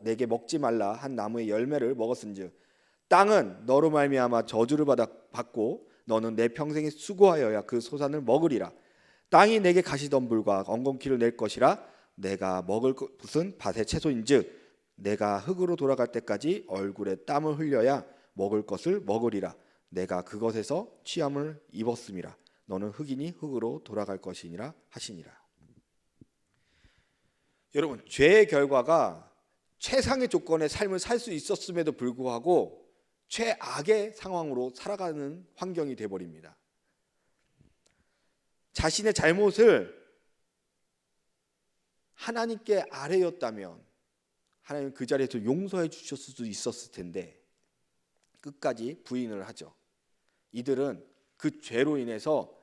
내게 먹지 말라 한 나무의 열매를 먹었은즉 땅은 너로 말미암아 저주를 받고 너는 내 평생에 수고하여야 그 소산을 먹으리라. 땅이 내게 가시덤불과 엉겅퀴를 낼 것이라. 내가 먹을 것은 밭의 채소인즉 내가 흙으로 돌아갈 때까지 얼굴에 땀을 흘려야 먹을 것을 먹으리라. 내가 그것에서 취함을 입었음이라. 너는 흙이니 흙으로 돌아갈 것이니라 하시니라. 여러분, 죄의 결과가 최상의 조건의 삶을 살 수 있었음에도 불구하고 최악의 상황으로 살아가는 환경이 되어버립니다. 자신의 잘못을 하나님께 아뢰었다면 하나님 그 자리에서 용서해 주셨을 수도 있었을 텐데 끝까지 부인을 하죠. 이들은 그 죄로 인해서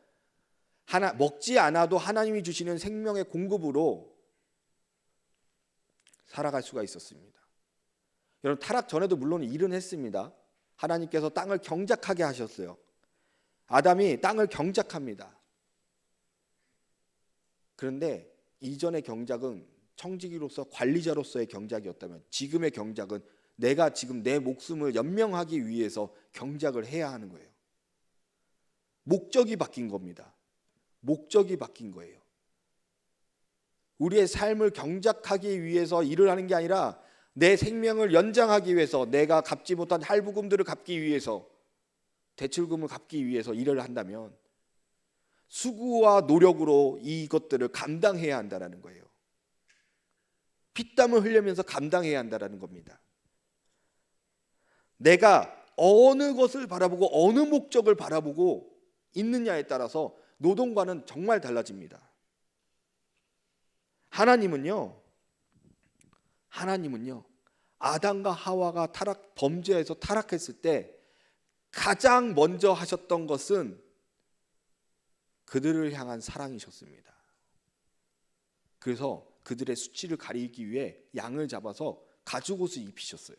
먹지 않아도 하나님이 주시는 생명의 공급으로 살아갈 수가 있었습니다. 여러분, 타락 전에도 물론 일은 했습니다. 하나님께서 땅을 경작하게 하셨어요. 아담이 땅을 경작합니다. 그런데 이전의 경작은 청지기로서 관리자로서의 경작이었다면 지금의 경작은 내가 지금 내 목숨을 연명하기 위해서 경작을 해야 하는 거예요. 목적이 바뀐 겁니다. 목적이 바뀐 거예요. 우리의 삶을 경작하기 위해서 일을 하는 게 아니라 내 생명을 연장하기 위해서, 내가 갚지 못한 할부금들을 갚기 위해서, 대출금을 갚기 위해서 일을 한다면 수고와 노력으로 이것들을 감당해야 한다는 거예요. 피땀을 흘리면서 감당해야 한다는 겁니다. 내가 어느 것을 바라보고 어느 목적을 바라보고 있느냐에 따라서 노동과는 정말 달라집니다. 하나님은요 아담과 하와가 범죄에서 타락했을 때 가장 먼저 하셨던 것은 그들을 향한 사랑이셨습니다. 그래서 그들의 수치를 가리기 위해 양을 잡아서 가죽옷을 입히셨어요.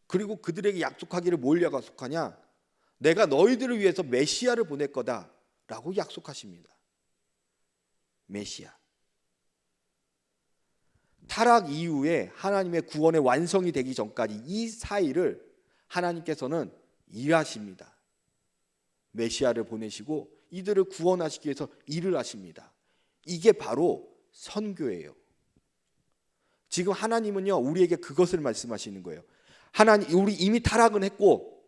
그리고 그들에게 약속하기를 뭘 약속하냐? 내가 너희들을 위해서 메시아를 보낼 거다 라고 약속하십니다. 메시아. 타락 이후에 하나님의 구원의 완성이 되기 전까지 이 사이를 하나님께서는 일하십니다. 메시아를 보내시고 이들을 구원하시기 위해서 일을 하십니다. 이게 바로 선교예요. 지금 하나님은요 우리에게 그것을 말씀하시는 거예요. 우리 이미 타락은 했고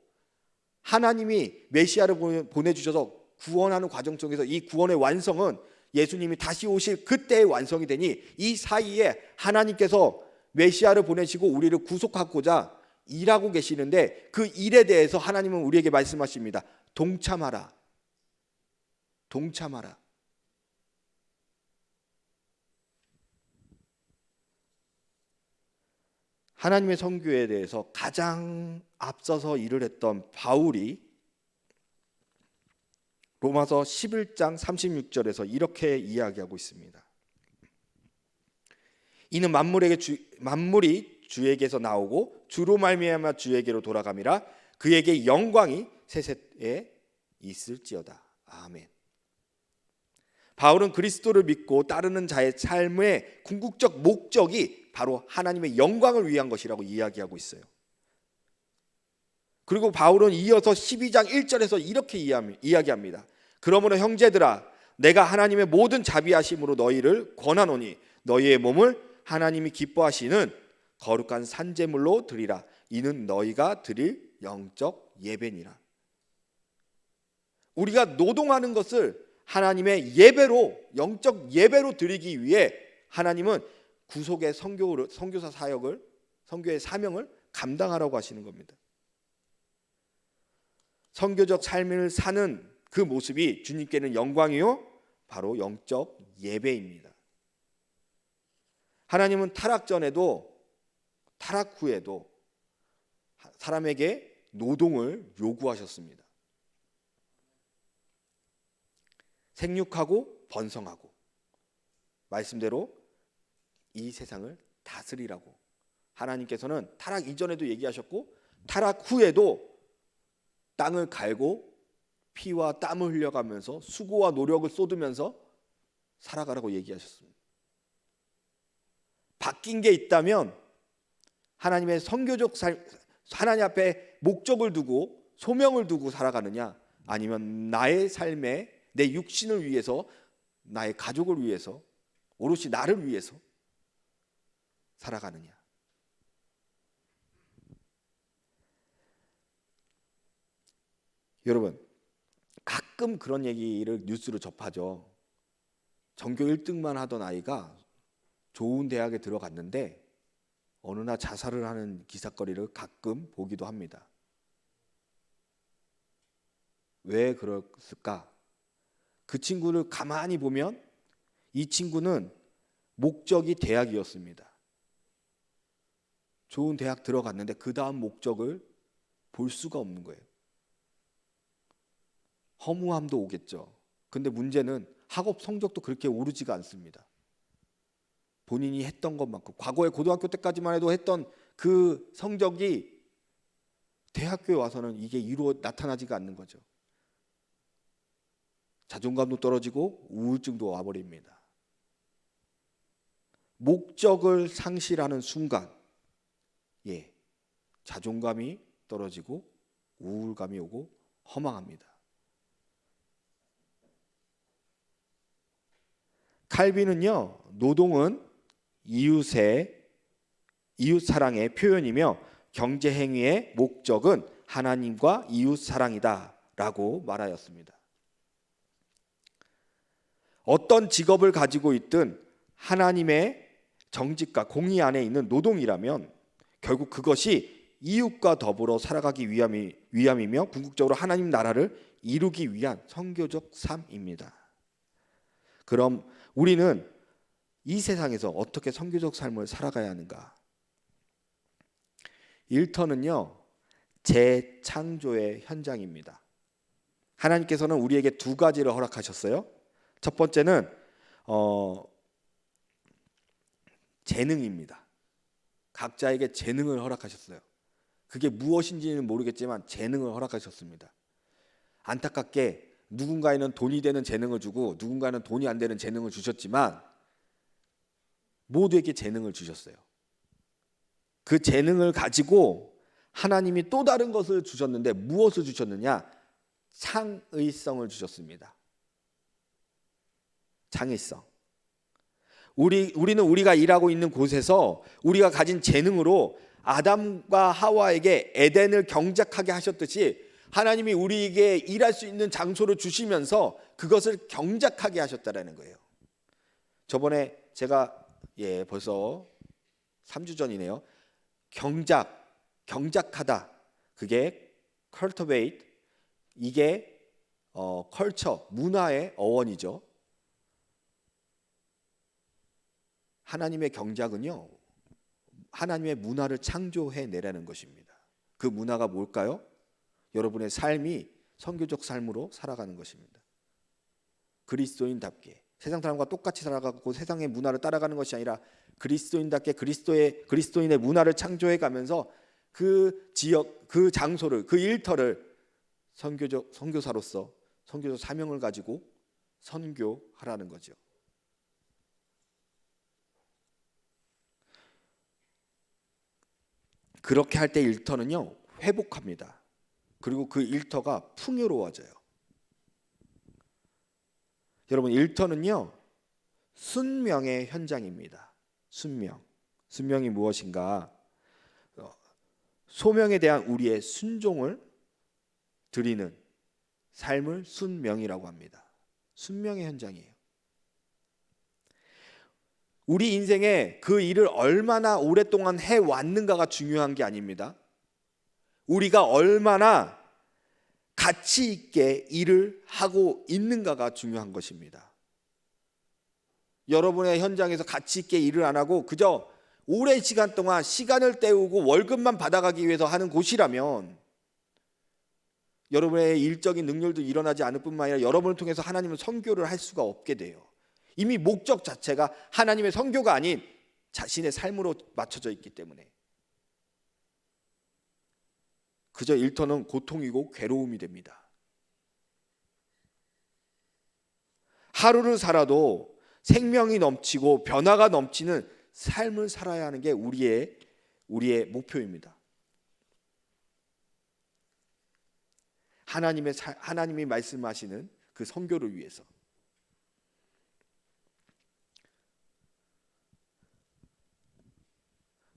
하나님이 메시아를 보내주셔서 구원하는 과정 속에서 이 구원의 완성은 예수님이 다시 오실 그때의 완성이 되니 이 사이에 하나님께서 메시아를 보내시고 우리를 구속하고자 일하고 계시는데 그 일에 대해서 하나님은 우리에게 말씀하십니다. 동참하라. 동참하라. 하나님의 선교에 대해서 가장 앞서서 일을 했던 바울이 로마서 11장 36절에서 이렇게 이야기하고 있습니다. 이는 만물이 주에게서 나오고 주로 말미암아 주에게로 돌아감이라 그에게 영광이 세세에 있을지어다. 아멘. 바울은 그리스도를 믿고 따르는 자의 삶의 궁극적 목적이 바로 하나님의 영광을 위한 것이라고 이야기하고 있어요. 그리고 바울은 이어서 12장 1절에서 이렇게 이야기합니다. 그러므로 형제들아 내가 하나님의 모든 자비하심으로 너희를 권하노니 너희의 몸을 하나님이 기뻐하시는 거룩한 산제물로 드리라. 이는 너희가 드릴 영적 예배니라. 우리가 노동하는 것을 하나님의 예배로, 영적 예배로 드리기 위해 하나님은 구속의 선교사 사역을, 선교의 사명을 감당하라고 하시는 겁니다. 선교적 삶을 사는 그 모습이 주님께는 영광이요 바로 영적 예배입니다. 하나님은 타락 전에도 타락 후에도 사람에게 노동을 요구하셨습니다. 생육하고 번성하고 말씀대로 이 세상을 다스리라고 하나님께서는 타락 이전에도 얘기하셨고 타락 후에도 땅을 갈고 피와 땀을 흘려가면서 수고와 노력을 쏟으면서 살아가라고 얘기하셨습니다. 바뀐 게 있다면 하나님의 선교적 삶, 하나님 앞에 목적을 두고 소명을 두고 살아가느냐 아니면 나의 삶에 내 육신을 위해서 나의 가족을 위해서 오롯이 나를 위해서 살아가느냐. 여러분, 가끔 그런 얘기를 뉴스로 접하죠. 전교 1등만 하던 아이가 좋은 대학에 들어갔는데 어느 날 자살을 하는 기사거리를 가끔 보기도 합니다. 왜 그랬을까? 그 친구를 가만히 보면 이 친구는 목적이 대학이었습니다. 좋은 대학 들어갔는데 그 다음 목적을 볼 수가 없는 거예요. 허무함도 오겠죠. 근데 문제는 학업 성적도 그렇게 오르지가 않습니다. 본인이 했던 것만큼, 과거에 고등학교 때까지만 해도 했던 그 성적이 대학교에 와서는 이게 나타나지가 않는 거죠. 자존감도 떨어지고 우울증도 와버립니다. 목적을 상실하는 순간, 자존감이 떨어지고 우울감이 오고 허망합니다. 칼빈은요, 노동은 이웃 사랑의 표현이며 경제 행위의 목적은 하나님과 이웃 사랑이다라고 말하였습니다. 어떤 직업을 가지고 있든 하나님의 정직과 공의 안에 있는 노동이라면 결국 그것이 이웃과 더불어 살아가기 위함이며 궁극적으로 하나님 나라를 이루기 위한 선교적 삶입니다. 그럼 우리는 이 세상에서 어떻게 선교적 삶을 살아가야 하는가? 일터는요, 재창조의 현장입니다. 하나님께서는 우리에게 두 가지를 허락하셨어요. 첫 번째는 재능입니다. 각자에게 재능을 허락하셨어요. 그게 무엇인지는 모르겠지만 재능을 허락하셨습니다. 안타깝게 누군가에는 돈이 되는 재능을 주고 누군가는 돈이 안 되는 재능을 주셨지만 모두에게 재능을 주셨어요. 그 재능을 가지고 하나님이 또 다른 것을 주셨는데 무엇을 주셨느냐? 창의성을 주셨습니다. 창의성. 우리는 우리가 일하고 있는 곳에서 우리가 가진 재능으로 아담과 하와에게 에덴을 경작하게 하셨듯이 하나님이 우리에게 일할 수 있는 장소를 주시면서 그것을 경작하게 하셨다라는 거예요. 저번에 제가 벌써 3주 전이네요. 경작하다. 그게 cultivate, 이게 culture, 문화의 어원이죠. 하나님의 경작은요, 하나님의 문화를 창조해내라는 것입니다. 그 문화가 뭘까요? 여러분의 삶이 선교적 삶으로 살아가는 것입니다. 그리스도인답게 세상 사람과 똑같이 살아가고 세상의 문화를 따라가는 것이 아니라 그리스도인답게 그리스도인의 문화를 창조해가면서 그 지역, 그 장소를, 그 일터를 선교사로서 선교적 사명을 가지고 선교하라는 거죠. 그렇게 할 때 일터는요, 회복합니다. 그리고 그 일터가 풍요로워져요. 여러분, 일터는요, 순명의 현장입니다. 순명이 무엇인가? 소명에 대한 우리의 순종을 드리는 삶을 순명이라고 합니다. 순명의 현장이에요. 우리 인생에 그 일을 얼마나 오랫동안 해왔는가가 중요한 게 아닙니다. 우리가 얼마나 가치 있게 일을 하고 있는가가 중요한 것입니다. 여러분의 현장에서 가치 있게 일을 안 하고 그저 오랜 시간 동안 시간을 때우고 월급만 받아가기 위해서 하는 곳이라면 여러분의 일적인 능률도 일어나지 않을 뿐만 아니라 여러분을 통해서 하나님은 선교를 할 수가 없게 돼요. 이미 목적 자체가 하나님의 선교가 아닌 자신의 삶으로 맞춰져 있기 때문에 그저 일터는 고통이고 괴로움이 됩니다. 하루를 살아도 생명이 넘치고 변화가 넘치는 삶을 살아야 하는 게 우리의 목표입니다. 하나님이 말씀하시는 그 선교를 위해서.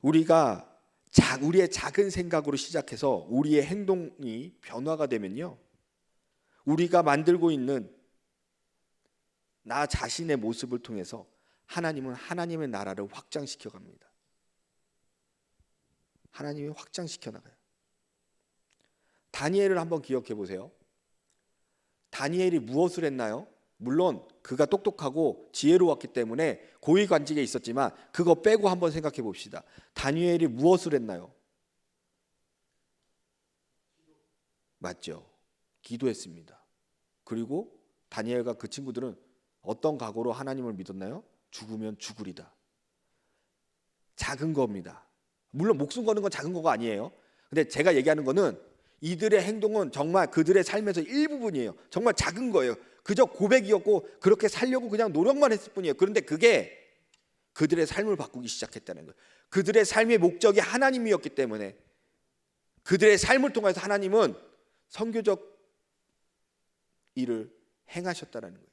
우리의 작은 생각으로 시작해서 우리의 행동이 변화가 되면요, 우리가 만들고 있는 나 자신의 모습을 통해서 하나님은 하나님의 나라를 확장시켜 갑니다. 하나님이 확장시켜 나가요. 다니엘을 한번 기억해 보세요. 다니엘이 무엇을 했나요? 물론 그가 똑똑하고 지혜로웠기 때문에 고위관직에 있었지만 그거 빼고 한번 생각해 봅시다. 다니엘이 무엇을 했나요? 맞죠? 기도했습니다. 그리고 다니엘과 그 친구들은 어떤 각오로 하나님을 믿었나요? 죽으면 죽으리다. 작은 겁니다. 물론 목숨 거는 건 작은 거가 아니에요. 근데 제가 얘기하는 거는 이들의 행동은 정말 그들의 삶에서 일부분이에요. 정말 작은 거예요. 그저 고백이었고 그렇게 살려고 그냥 노력만 했을 뿐이에요. 그런데 그게 그들의 삶을 바꾸기 시작했다는 거예요. 그들의 삶의 목적이 하나님이었기 때문에 그들의 삶을 통해서 하나님은 선교적 일을 행하셨다는 거예요.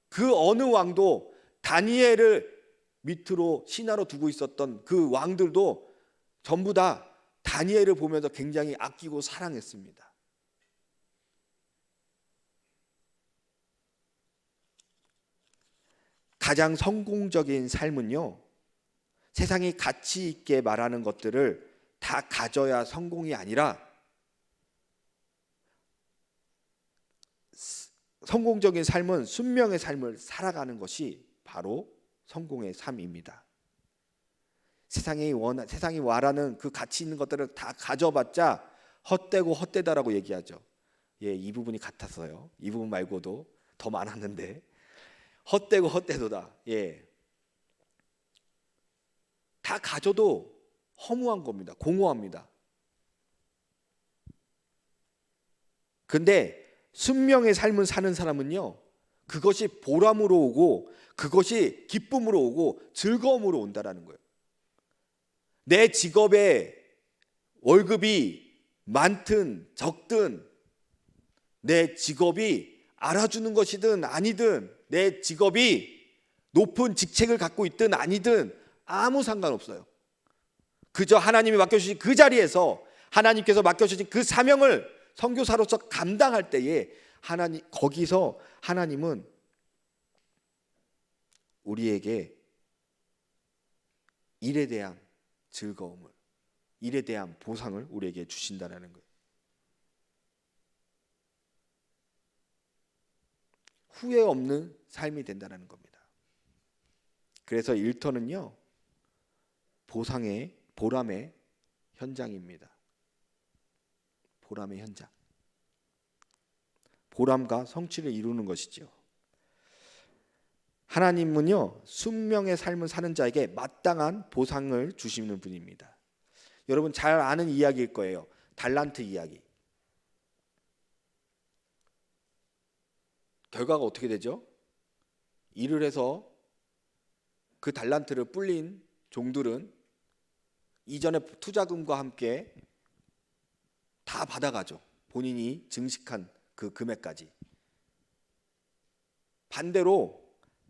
그 어느 왕도 다니엘을 밑으로 신하로 두고 있었던 그 왕들도 전부 다 다니엘을 보면서 굉장히 아끼고 사랑했습니다. 가장 성공적인 삶은요, 세상이 가치 있게 말하는 것들을 다 가져야 성공이 아니라 성공적인 삶은 순명의 삶을 살아가는 것이 바로 성공의 삶입니다. 세상이 말하는 그 가치 있는 것들을 다 가져봤자 헛되고 헛되다라고 얘기하죠. 예, 이 부분이 같았어요. 이 부분 말고도 더 많았는데 헛되고 헛되도다. 예, 다 가져도 허무한 겁니다. 공허합니다. 근데 순명의 삶을 사는 사람은요, 그것이 보람으로 오고 그것이 기쁨으로 오고 즐거움으로 온다라는 거예요. 내 직업에 월급이 많든 적든, 내 직업이 알아주는 것이든 아니든, 내 직업이 높은 직책을 갖고 있든 아니든 아무 상관없어요. 그저 하나님이 맡겨주신 그 자리에서 하나님께서 맡겨주신 그 사명을 선교사로서 감당할 때에 거기서 하나님은 우리에게 일에 대한 즐거움을, 일에 대한 보상을 우리에게 주신다라는 거예요. 후회 없는 삶이 된다는 겁니다. 그래서 일터는요, 보람의 현장입니다. 보람의 현장. 보람과 성취를 이루는 것이죠. 하나님은요, 순명의 삶을 사는 자에게 마땅한 보상을 주시는 분입니다. 여러분 잘 아는 이야기일 거예요. 달란트 이야기. 결과가 어떻게 되죠? 일을 해서 그 달란트를 불린 종들은 이전의 투자금과 함께 다 받아가죠. 본인이 증식한 그 금액까지. 반대로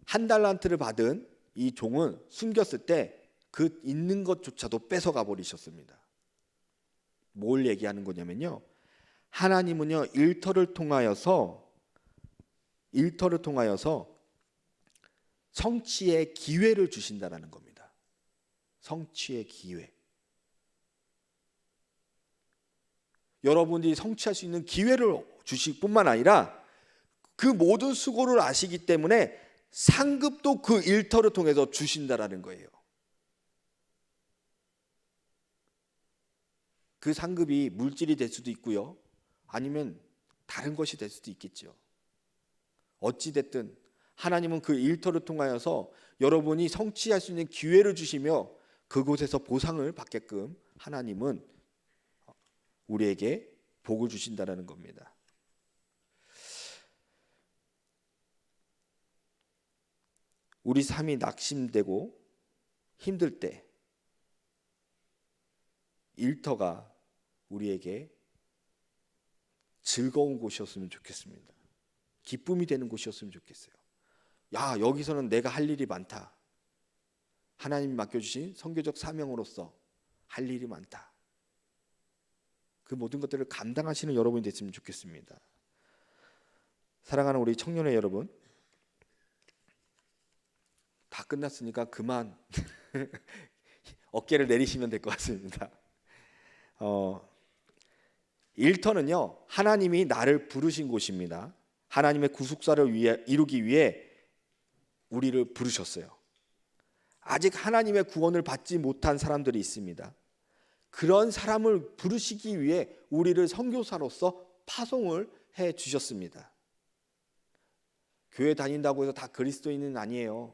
한 달란트를 받은 이 종은 숨겼을 때 그 있는 것조차도 뺏어가 버리셨습니다. 뭘 얘기하는 거냐면요, 하나님은요 일터를 통하여서 성취의 기회를 주신다라는 겁니다. 성취의 기회. 여러분들이 성취할 수 있는 기회를 주실 뿐만 아니라 그 모든 수고를 아시기 때문에 상급도 그 일터를 통해서 주신다라는 거예요. 그 상급이 물질이 될 수도 있고요, 아니면 다른 것이 될 수도 있겠죠. 어찌 됐든 하나님은 그 일터를 통하여서 여러분이 성취할 수 있는 기회를 주시며 그곳에서 보상을 받게끔 하나님은 우리에게 복을 주신다라는 겁니다. 우리 삶이 낙심되고 힘들 때 일터가 우리에게 즐거운 곳이었으면 좋겠습니다. 기쁨이 되는 곳이었으면 좋겠어요. 야, 여기서는 내가 할 일이 많다. 하나님이 맡겨주신 선교적 사명으로서 할 일이 많다. 그 모든 것들을 감당하시는 여러분이 됐으면 좋겠습니다. 사랑하는 우리 청년회 여러분, 다 끝났으니까 그만 어깨를 내리시면 될 것 같습니다. 1터는요, 하나님이 나를 부르신 곳입니다. 하나님의 구속사를 이루기 위해 우리를 부르셨어요. 아직 하나님의 구원을 받지 못한 사람들이 있습니다. 그런 사람을 부르시기 위해 우리를 선교사로서 파송을 해 주셨습니다. 교회 다닌다고 해서 다 그리스도인은 아니에요.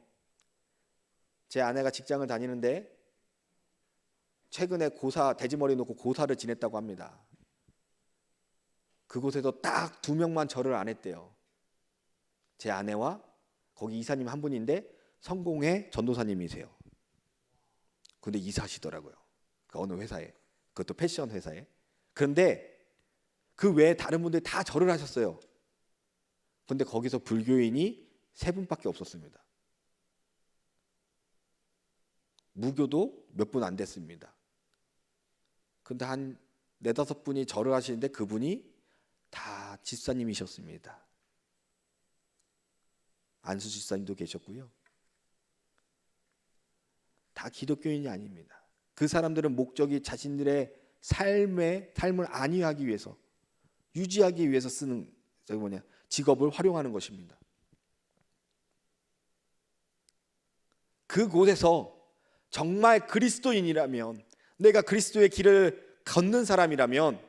제 아내가 직장을 다니는데 최근에 돼지머리 놓고 고사를 지냈다고 합니다. 그곳에서 딱 2명만 절을 안 했대요. 제 아내와 거기 이사님 한 분인데 성공회 전도사님이세요. 근데 이사하시더라고요. 그 어느 회사에, 그것도 패션 회사에. 그런데 그 외에 다른 분들이 다 절을 하셨어요. 근데 거기서 불교인이 3분밖에 없었습니다. 무교도 몇 분 안 됐습니다. 근데 한 4-5분이 절을 하시는데 그분이 다 집사님이셨습니다. 안수 집사님도 계셨고요. 다 기독교인이 아닙니다. 그 사람들은 목적이 자신들의 삶을 안위하기 위해서, 유지하기 위해서 쓰는 직업을 활용하는 것입니다. 그곳에서 정말 그리스도인이라면, 내가 그리스도의 길을 걷는 사람이라면,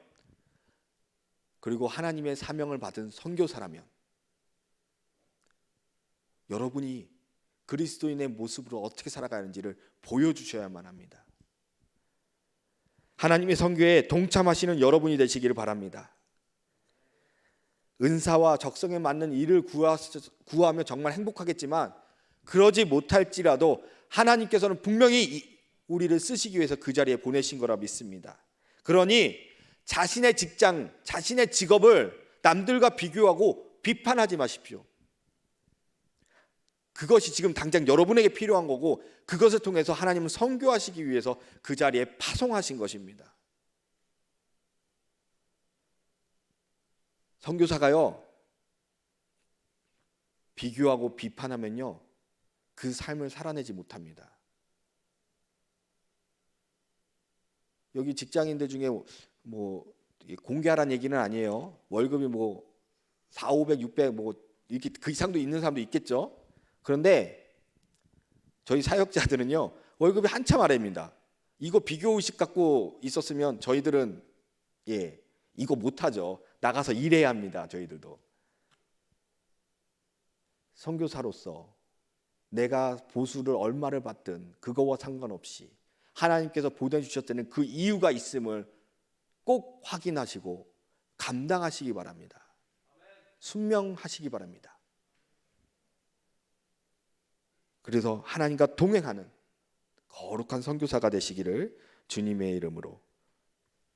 그리고 하나님의 사명을 받은 선교사라면 여러분이 그리스도인의 모습으로 어떻게 살아가는지를 보여주셔야만 합니다. 하나님의 선교에 동참하시는 여러분이 되시기를 바랍니다. 은사와 적성에 맞는 일을 구하며 정말 행복하겠지만 그러지 못할지라도 하나님께서는 분명히 우리를 쓰시기 위해서 그 자리에 보내신 거라 믿습니다. 그러니 자신의 직장, 자신의 직업을 남들과 비교하고 비판하지 마십시오. 그것이 지금 당장 여러분에게 필요한 거고, 그것을 통해서 하나님은 선교하시기 위해서 그 자리에 파송하신 것입니다. 선교사가요, 비교하고 비판하면요, 그 삶을 살아내지 못합니다. 여기 직장인들 중에 공개하라는 얘기는 아니에요. 월급이 4, 500, 600 이렇게 그 이상도 있는 사람도 있겠죠. 그런데 저희 사역자들은요, 월급이 한참 아래입니다. 이거 비교 의식 갖고 있었으면 저희들은 이거 못하죠. 나가서 일해야 합니다. 저희들도. 선교사로서 내가 보수를 얼마를 받든 그거와 상관없이 하나님께서 보내주셨다는 그 이유가 있음을 꼭 확인하시고 감당하시기 바랍니다. 순명하시기 바랍니다. 그래서 하나님과 동행하는 거룩한 선교사가 되시기를 주님의 이름으로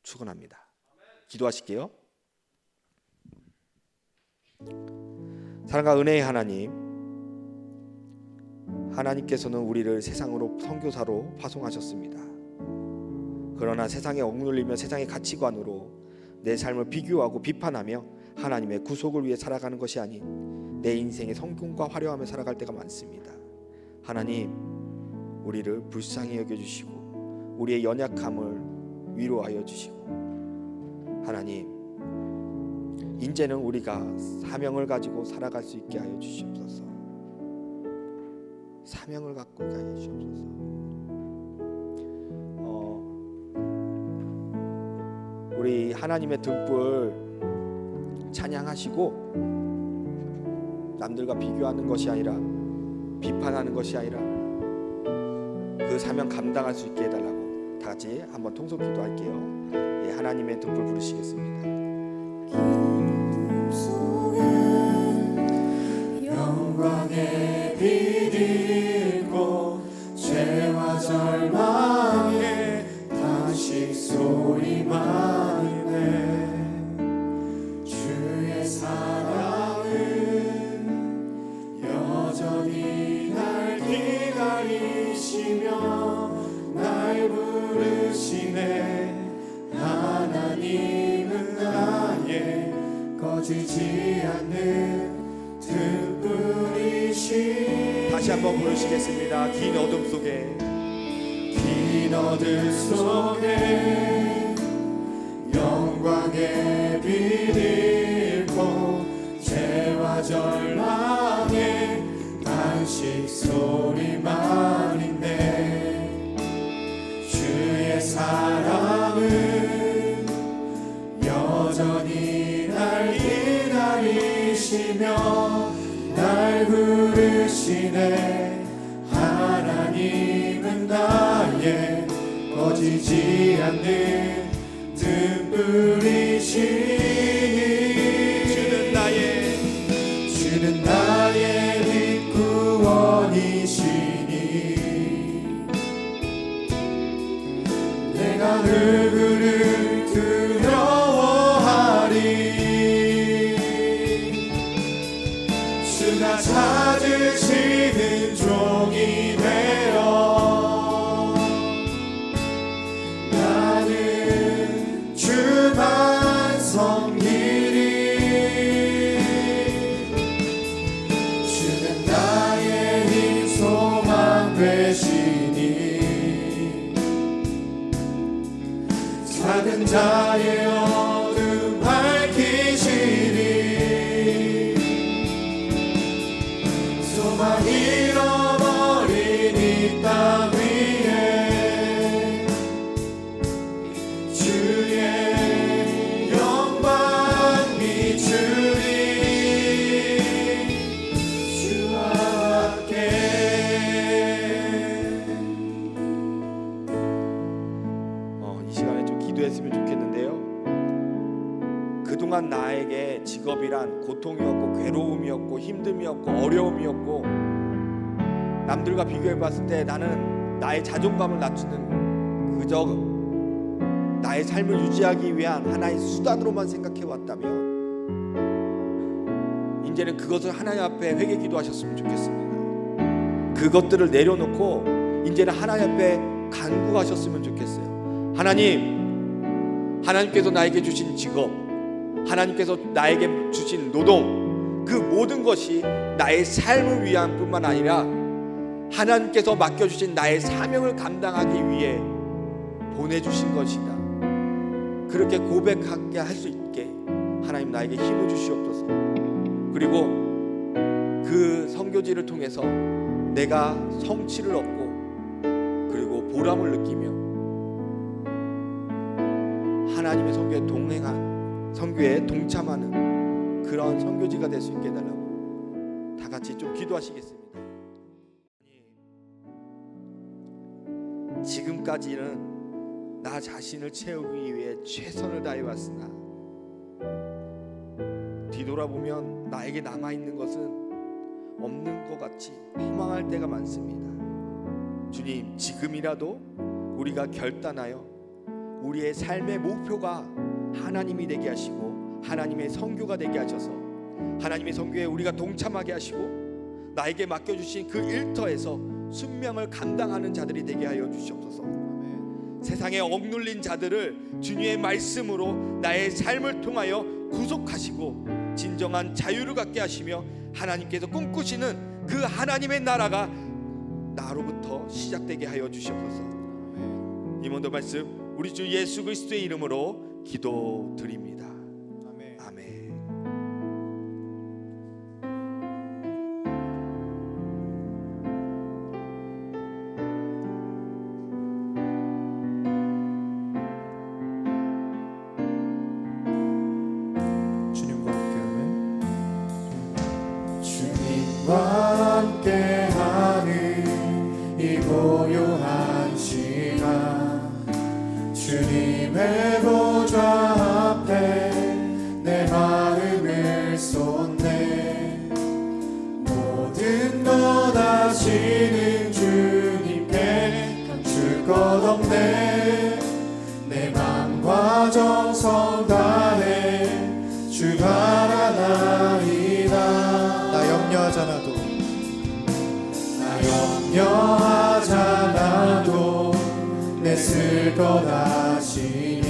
축원합니다. 기도하실게요. 사랑과 은혜의 하나님께서는 우리를 세상으로 선교사로 파송하셨습니다. 그러나 세상에 억눌리며 세상의 가치관으로 내 삶을 비교하고 비판하며 하나님의 구속을 위해 살아가는 것이 아닌 내 인생의 성공과 화려함에 살아갈 때가 많습니다. 하나님, 우리를 불쌍히 여겨주시고 우리의 연약함을 위로하여 주시고, 하나님, 이제는 우리가 사명을 가지고 살아갈 수 있게 하여 주시옵소서. 사명을 갖고 있게 하여 주시옵소서. 우리 하나님의 등불 찬양하시고 남들과 비교하는 것이 아니라 비판하는 것이 아니라 그 사명 감당할 수 있게 해달라고 다 같이 한번 통성 기도할게요. 하나님의 등불 부르시겠습니다. 영광의 빛 잃고 죄와 절망에 단식 소리만 있네. 주의 사랑은 여전히 날 기다리시며 날 부르시네. 하나님 하나님은 나의 꺼지지 않는 등불이시. 다시 한번 부르시겠습니다. 긴 어둠 속에 긴 어둠 속에 영광의 빛 잃고 죄와 절망의 단식 소리만 있네. 주의 사랑은 여전히 날 기다리시며 날 부르시네. 하나님은 나의 꺼지지 않는 등불이시니. 주는 나의 빛 구원이시니. 내가 누구를 두려워하리. 주가 찾으시는 종이 되어 나는 주만 섬기리. 주는 나의 힘 소망 되시니. 작은 자의 어둠 밝히시리. 소망 잃어버린 이 땅 위에 주의 영광 비추리. 주와 함께. 이 시간에 좀 기도했으면 좋겠는데요. 그동안 나에게 직업이란 고통이었고 괴로움이었고 힘듦이었고 어려움이었고 남들과 비교해 봤을 때 나는 나의 자존감을 낮추는 그저 나의 삶을 유지하기 위한 하나의 수단으로만 생각해 왔다면 이제는 그것을 하나님 앞에 회개 기도하셨으면 좋겠습니다. 그것들을 내려놓고 이제는 하나님 앞에 간구하셨으면 좋겠어요. 하나님께서 나에게 주신 직업, 하나님께서 나에게 주신 노동, 그 모든 것이 나의 삶을 위한 뿐만 아니라 하나님께서 맡겨주신 나의 사명을 감당하기 위해 보내주신 것이다. 그렇게 고백하게 할 수 있게 하나님 나에게 힘을 주시옵소서. 그리고 그 선교지를 통해서 내가 성취를 얻고 그리고 보람을 느끼며 하나님의 선교에 선교에 동참하는 그런 선교지가 될 수 있게 해달라고 다 같이 좀 기도하시겠습니다. 지금까지는 나 자신을 채우기 위해 최선을 다해 왔으나 뒤돌아보면 나에게 남아있는 것은 없는 것 같이 허망할 때가 많습니다. 주님, 지금이라도 우리가 결단하여 우리의 삶의 목표가 하나님이 되게 하시고 하나님의 선교가 되게 하셔서 하나님의 선교에 우리가 동참하게 하시고 나에게 맡겨주신 그 일터에서 순명을 감당하는 자들이 되게 하여 주시옵소서. 세상에 억눌린 자들을 주님의 말씀으로 나의 삶을 통하여 구속하시고 진정한 자유를 갖게 하시며 하나님께서 꿈꾸시는 그 하나님의 나라가 나로부터 시작되게 하여 주시옵소서. 이모도 말씀 우리 주 예수 그리스도의 이름으로 기도드립니다. 아멘. 주님과 함께하는 주님과 함께하는 이 고요한 시간 주님의 보좌 앞에 내 마음을 쏟네. 모든 것 아시는 주님께 감출 것 없네. 내 맘과 정성 다해 주 바라나이다. 나 염려하잖아도 염려하잖아도 내 쓸 것 아시니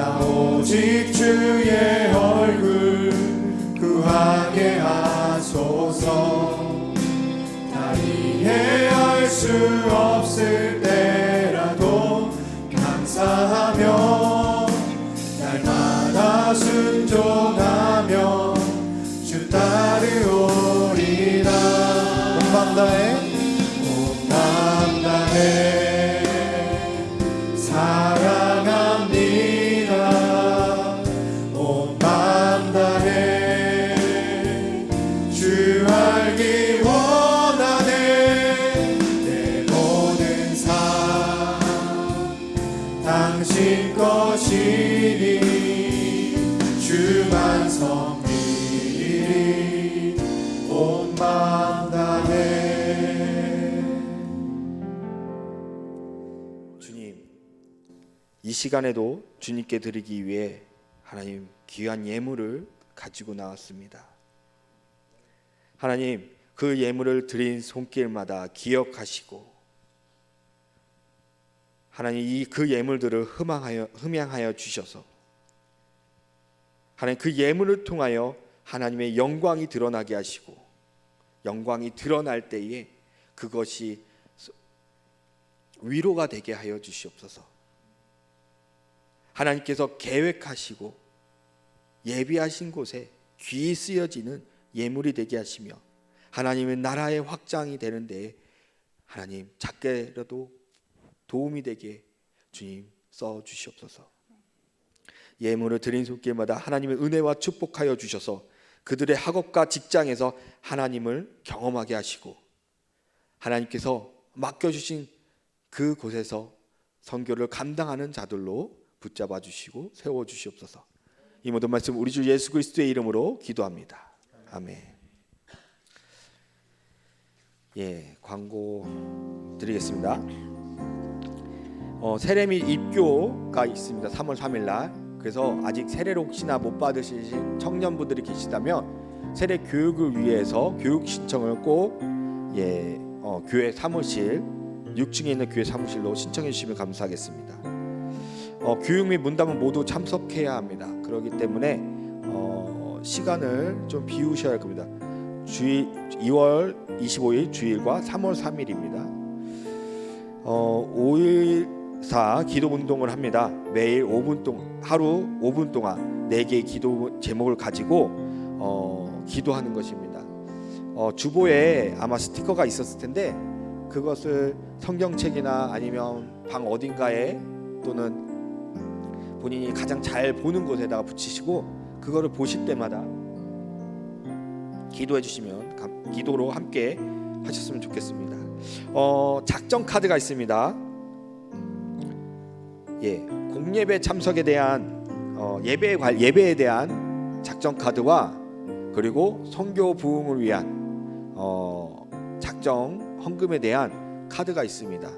나 오직 주의 얼굴 구하게 하소서. 다 이해할 수 없을 때라도 감사하며 날마다 순종하며 주 따르오리라. 온 마음 다해 사랑합니다. 온 마음 다해 주 알기 원하네. 내 모든 삶 당신 것이니 주만 섬기리. 온 마음 다해. 주님, 이 시간에도 주님께 드리기 위해 하나님 귀한 예물을 가지고 나왔습니다. 하나님, 그 예물을 드린 손길마다 기억하시고 하나님 이 그 예물들을 흠양하여 주셔서 하나님 그 예물을 통하여 하나님의 영광이 드러나게 하시고 영광이 드러날 때에 그것이 위로가 되게 하여 주시옵소서. 하나님께서 계획하시고 예비하신 곳에 귀히 쓰여지는 예물이 되게 하시며 하나님의 나라의 확장이 되는 데에 하나님 작게라도 도움이 되게 주님 써 주시옵소서. 예물을 드린 손길마다 하나님의 은혜와 축복하여 주셔서 그들의 학업과 직장에서 하나님을 경험하게 하시고 하나님께서 맡겨주신 그 곳에서 선교를 감당하는 자들로 붙잡아 주시고 세워 주시옵소서. 이 모든 말씀 우리 주 예수 그리스도의 이름으로 기도합니다. 아멘. 예, 광고 드리겠습니다. 세례 및 입교가 있습니다. 3월 3일 날. 그래서 아직 세례를 혹시나 못 받으신 청년분들이 계시다면 세례 교육을 위해서 교육 신청을 꼭 교회 사무실 6층에 있는 교회 사무실로 신청해 주시면 감사하겠습니다. 교육 및 문담은 모두 참석해야 합니다. 그렇기 때문에 시간을 좀 비우셔야 할 겁니다. 2월 25일 주일과 3월 3일입니다. 5일사 기도 운동을 합니다. 매일 5분 동안 하루 5분 동안 4개의 기도 제목을 가지고 기도하는 것입니다. 주보에 아마 스티커가 있었을 텐데 그것을 성경책이나 아니면 방 어딘가에 또는 본인이 가장 잘 보는 곳에다가 붙이시고 그거를 보실 때마다 기도해 주시면 기도로 함께 하셨으면 좋겠습니다. 작정 카드가 있습니다. 공예배 참석에 대한 예배에 대한 작정 카드와 그리고 선교 부흥을 위한 작정 헌금에 대한 카드가 있습니다.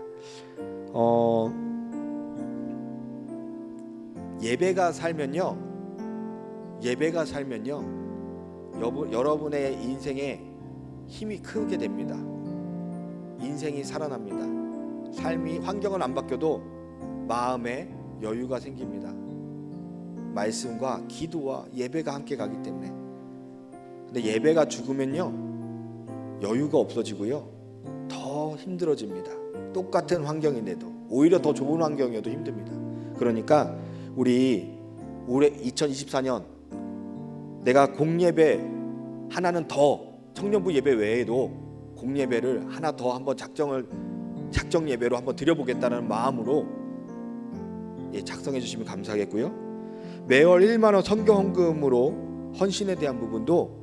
예배가 살면요 여러분의 인생에 힘이 크게 됩니다. 인생이 살아납니다. 삶이 환경은 안 바뀌어도 마음에 여유가 생깁니다. 말씀과 기도와 예배가 함께 가기 때문에. 근데 예배가 죽으면요 여유가 없어지고요 더 힘들어집니다. 똑같은 환경인데도 오히려 더 좁은 환경이어도 힘듭니다. 그러니까 우리 올해 2024년 내가 공예배 하나는 더 청년부 예배 외에도 공예배를 하나 더 한번 작정 예배로 한번 드려보겠다는 마음으로 작성해 주시면 감사하겠고요. 매월 1만 원 선교 헌금으로 헌신에 대한 부분도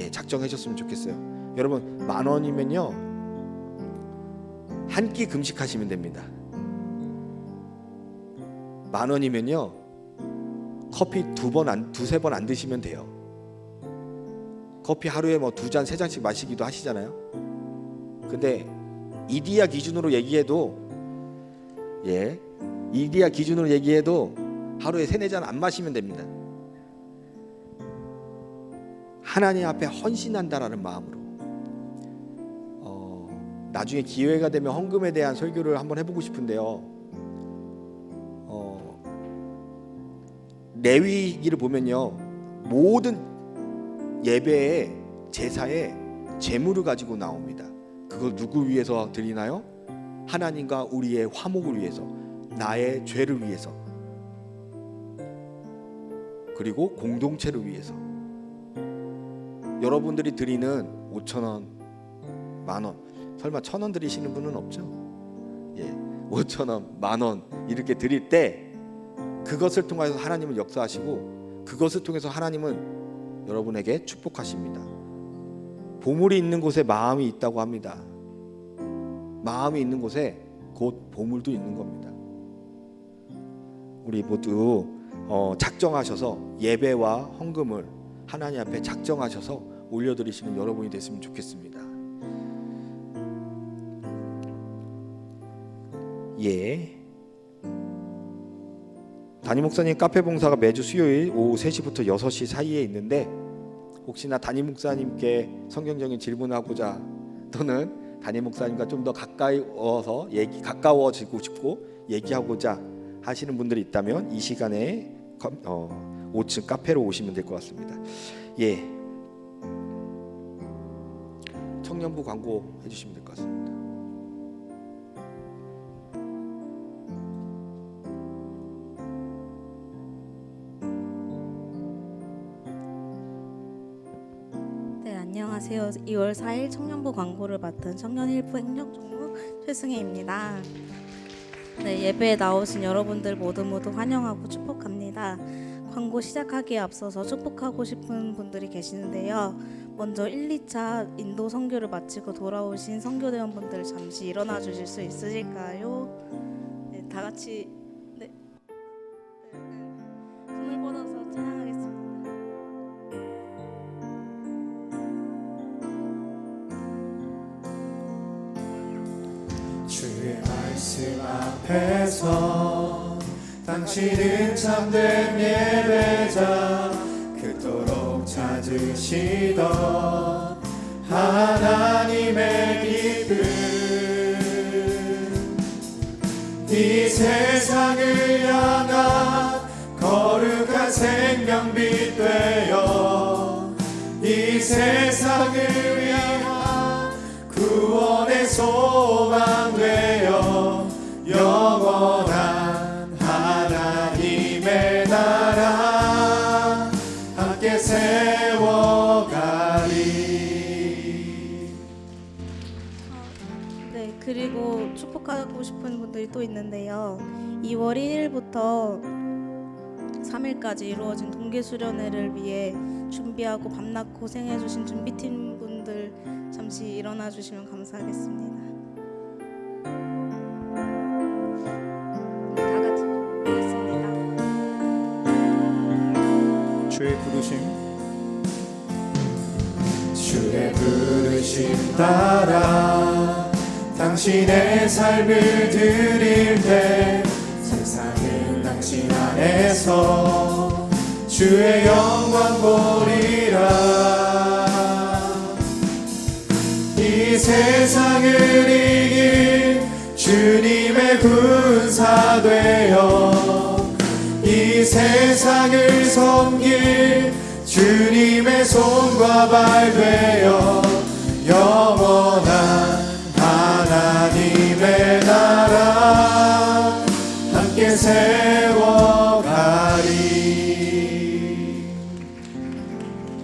작정해 줬으면 좋겠어요. 여러분 10,000원이면요 한 끼 금식하시면 됩니다. 10,000원이면요 커피 두세 번 안 드시면 돼요. 커피 하루에 2잔 3잔씩 마시기도 하시잖아요. 근데 이디야 기준으로 얘기해도 하루에 3-4잔 안 마시면 됩니다. 하나님 앞에 헌신한다라는 마음으로 나중에 기회가 되면 헌금에 대한 설교를 한번 해보고 싶은데요. 레위기를 보면요, 모든 예배에 제사에 제물을 가지고 나옵니다. 그걸 누구 위해서 드리나요? 하나님과 우리의 화목을 위해서, 나의 죄를 위해서, 그리고 공동체를 위해서. 여러분들이 드리는 5,000원, 만원, 설마 1,000원 드리시는 분은 없죠? 5,000원, 만원 이렇게 드릴 때 그것을 통해서 하나님은 역사하시고, 그것을 통해서 하나님은 여러분에게 축복하십니다. 보물이 있는 곳에 마음이 있다고 합니다. 마음이 있는 곳에 곧 보물도 있는 겁니다. 우리 모두 작정하셔서 예배와 헌금을 하나님 앞에 작정하셔서 올려드리시는 여러분이 됐으면 좋겠습니다. 담임 목사님 카페 봉사가 매주 수요일 오후 3시부터 6시 사이에 있는데, 혹시나 담임 목사님께 성경적인 질문하고자, 또는 담임 목사님과 좀 더 가까워지고 싶고 얘기하고자 하시는 분들이 있다면 이 시간에 5층 카페로 오시면 될 것 같습니다. 청년부 광고 해주시면 될 것 같습니다. 네, 안녕하세요. 2월 4일 청년부 광고를 맡은 청년일부 행정총무 최승혜입니다. 네, 예배에 나오신 여러분들 모두 환영하고 축복합니다. 광고 시작하기에 앞서서 축복하고 싶은 분들이 계시는데요. 먼저 1, 2차 인도 선교를 마치고 돌아오신 선교대원분들 잠시 일어나 주실 수 있으실까요? 네, 다 같이 손을 뻗어서 찬양하겠습니다. 주의 말씀 앞에서 당신은 참된 예배자, 그토록 찾으시던 하나님의 기쁨, 이 세상을 향한 거룩한 생명빛 되어 이 세상을 위한 구원의 소망 되어 영원한 하나님의 나라 함께 세워가리. 네, 그리고 축복하고 싶은 분들이 또 있는데요. 2월 1일부터 3일까지 이루어진 동계수련회를 위해 준비하고 밤낮 고생해주신 준비팀 분들 잠시 일어나 주시면 감사하겠습니다. 다 같이 하겠습니다. 주의 부르심, 주의 부르심 따라 당신의 삶을 드릴 때 세상은 당신 안에서 주의 영광 보리라. 이 세상을 이길 주님의 군사 되어 이 세상을 섬길 주님의 손과 발 되어 영원한 하나님의 나라 함께 세워가리.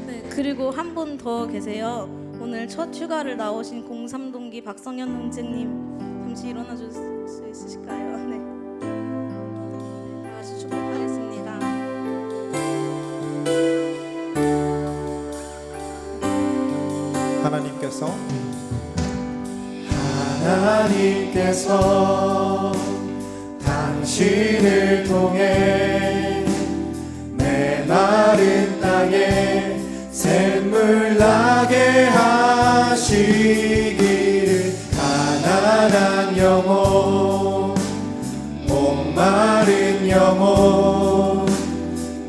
네, 그리고 한 분 더 계세요. 오늘 첫 휴가를 나오신 03동기 박성현 동지님 잠시 일어나 줄 수 있으실까요? 네. 다 같이 축복하겠습니다. 하나님께서 당신을 통해 메마른 땅에 샘물 나게 하시기를, 가난한 영혼 목마른 영혼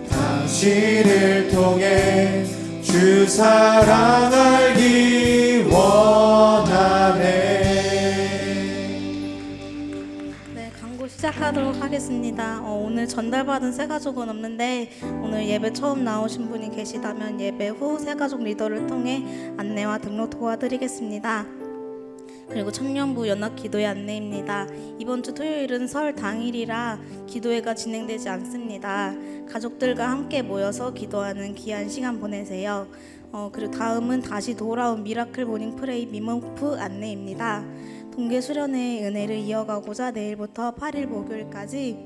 당신을 통해 주 사랑 알기 원하네. 네, 광고 시작. 시작하도록 하겠습니다. 오늘 전달받은 새가족은 없는데 오늘 예배 처음 나오신 분이 계시다면 예배 후 새가족 리더를 통해 안내와 등록 도와드리겠습니다. 그리고 청년부 연합 기도회 안내입니다. 이번 주 토요일은 설 당일이라 기도회가 진행되지 않습니다. 가족들과 함께 모여서 기도하는 귀한 시간 보내세요. 그리고 다음은 다시 돌아온 미라클 모닝 프레이 미모프 안내입니다. 동계 수련회의 은혜를 이어가고자 내일부터 8일 목요일까지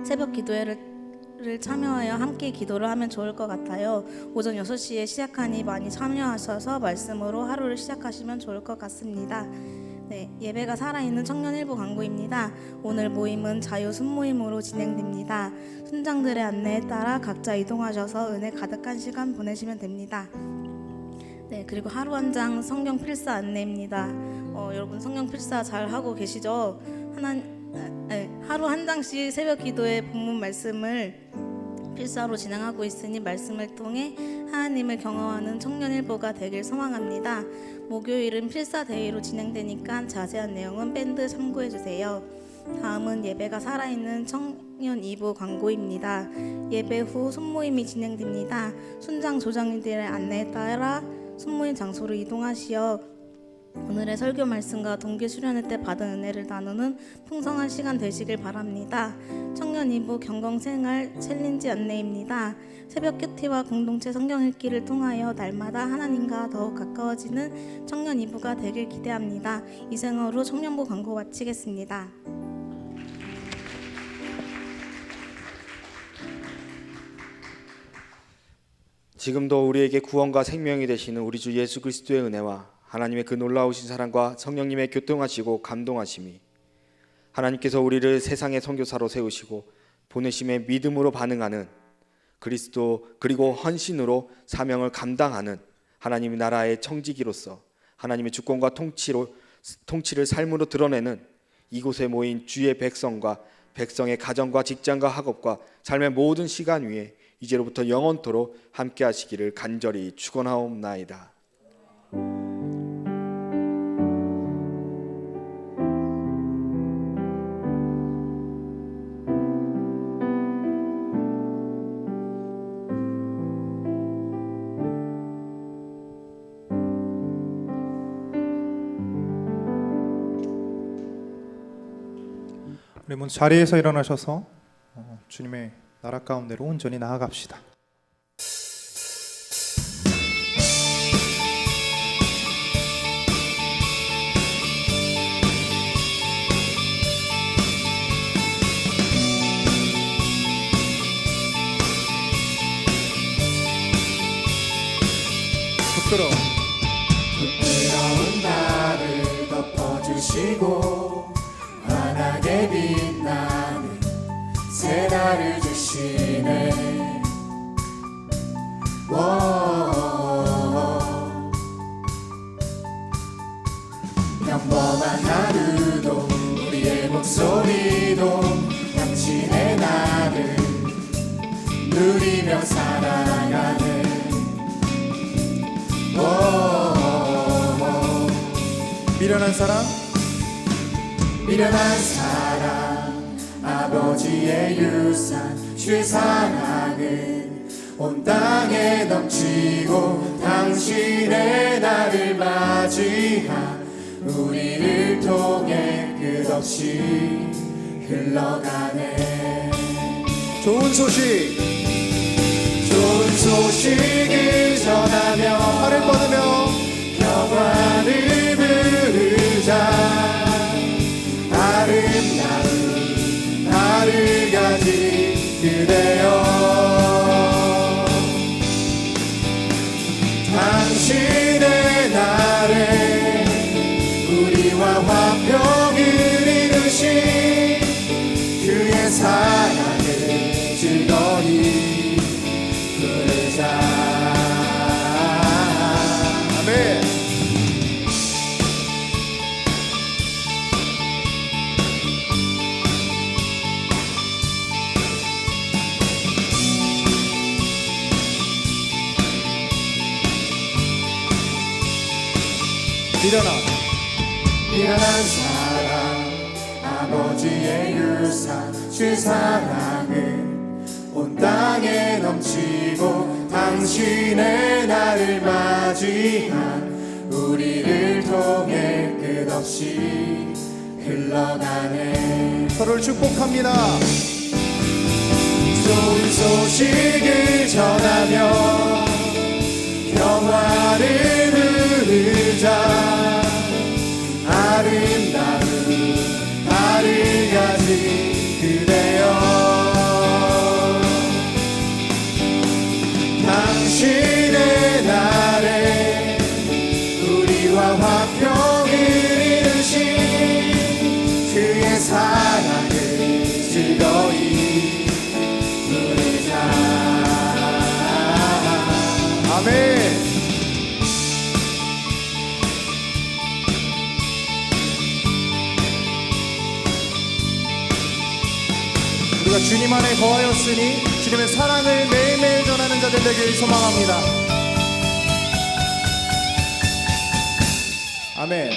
새벽 기도회를 참여하여 함께 기도를 하면 좋을 것 같아요. 오전 6시에 시작하니 많이 참여하셔서 말씀으로 하루를 시작하시면 좋을 것 같습니다. 네, 예배가 살아있는 청년일부 광고입니다. 오늘 모임은 자유 순모임으로 진행됩니다. 순장들의 안내에 따라 각자 이동하셔서 은혜 가득한 시간 보내시면 됩니다. 네, 그리고 하루 한 장 성경 필사 안내입니다. 여러분 성경 필사 잘 하고 계시죠? 하루 한 장씩 새벽 기도의 본문 말씀을 필사로 진행하고 있으니 말씀을 통해 하나님을 경험하는 청년일보가 되길 소망합니다. 목요일은 필사 데이로 진행되니까 자세한 내용은 밴드 참고해주세요. 다음은 예배가 살아있는 청년 2부 광고입니다. 예배 후 손모임이 진행됩니다. 순장 조장님들의 안내에 따라 손모임 장소로 이동하시어 오늘의 설교 말씀과 동계 수련회 때 받은 은혜를 나누는 풍성한 시간 되시길 바랍니다. 청년 2부 경건생활 챌린지 안내입니다. 새벽 큐티와 공동체 성경 읽기를 통하여 날마다 하나님과 더욱 가까워지는 청년 2부가 되길 기대합니다. 이생으로 청년부 광고 마치겠습니다. 지금도 우리에게 구원과 생명이 되시는 우리 주 예수 그리스도의 은혜와 하나님의 그 놀라우신 사랑과 성령님의 교통하시고 감동하심이 하나님께서 우리를 세상의 선교사로 세우시고 보내심에 믿음으로 반응하는 그리스도 그리고 헌신으로 사명을 감당하는 하나님의 나라의 청지기로서 하나님의 주권과 통치를 삶으로 드러내는 이곳에 모인 주의 백성과 백성의 가정과 직장과 학업과 삶의 모든 시간 위에 이제로부터 영원토록 함께 하시기를 간절히 축원하옵나이다. 우리 먼저 자리에서 일어나셔서 주님의 나라 가운데로 온전히 나아갑시다. 부끄러운 나를 덮어주시고 환하게 빛나는 새 날을 주시네. 평범한 하루도 우리의 목소리도 당신의 나를 누리며 살아가네. 미련한 사람 아버지의 유산 주의 사랑은 온 땅에 넘치고 당신의 나를 맞이한 우리를 통해 끝없이 흘러가네. 좋은 소식을 전하며 팔을 뻗으며 평안을 부르자. 아름다운 나를 가진 그대여, 당신의 날에 우리와 화평을 이루신 그의 사랑을 즐거이 부르자. 아멘. 미련한 사랑 아버지의 유산 주 사랑은 온 땅에 넘치고 당신의 나를 맞이한 우리를 통해 끝없이 흘러가네. 서로를 축복합니다. 좋은 소식을 전하며 평화를 누리자. 아름다운 달을 가진 그대여, 당신의 날에 우리와 화평을 이루신 그의 사랑을 즐거이 누리자. 아멘. 우리가 주님 안에 거하였으니 주님의 사랑을 매일매일 전하는 자들 되길 소망합니다. 아멘.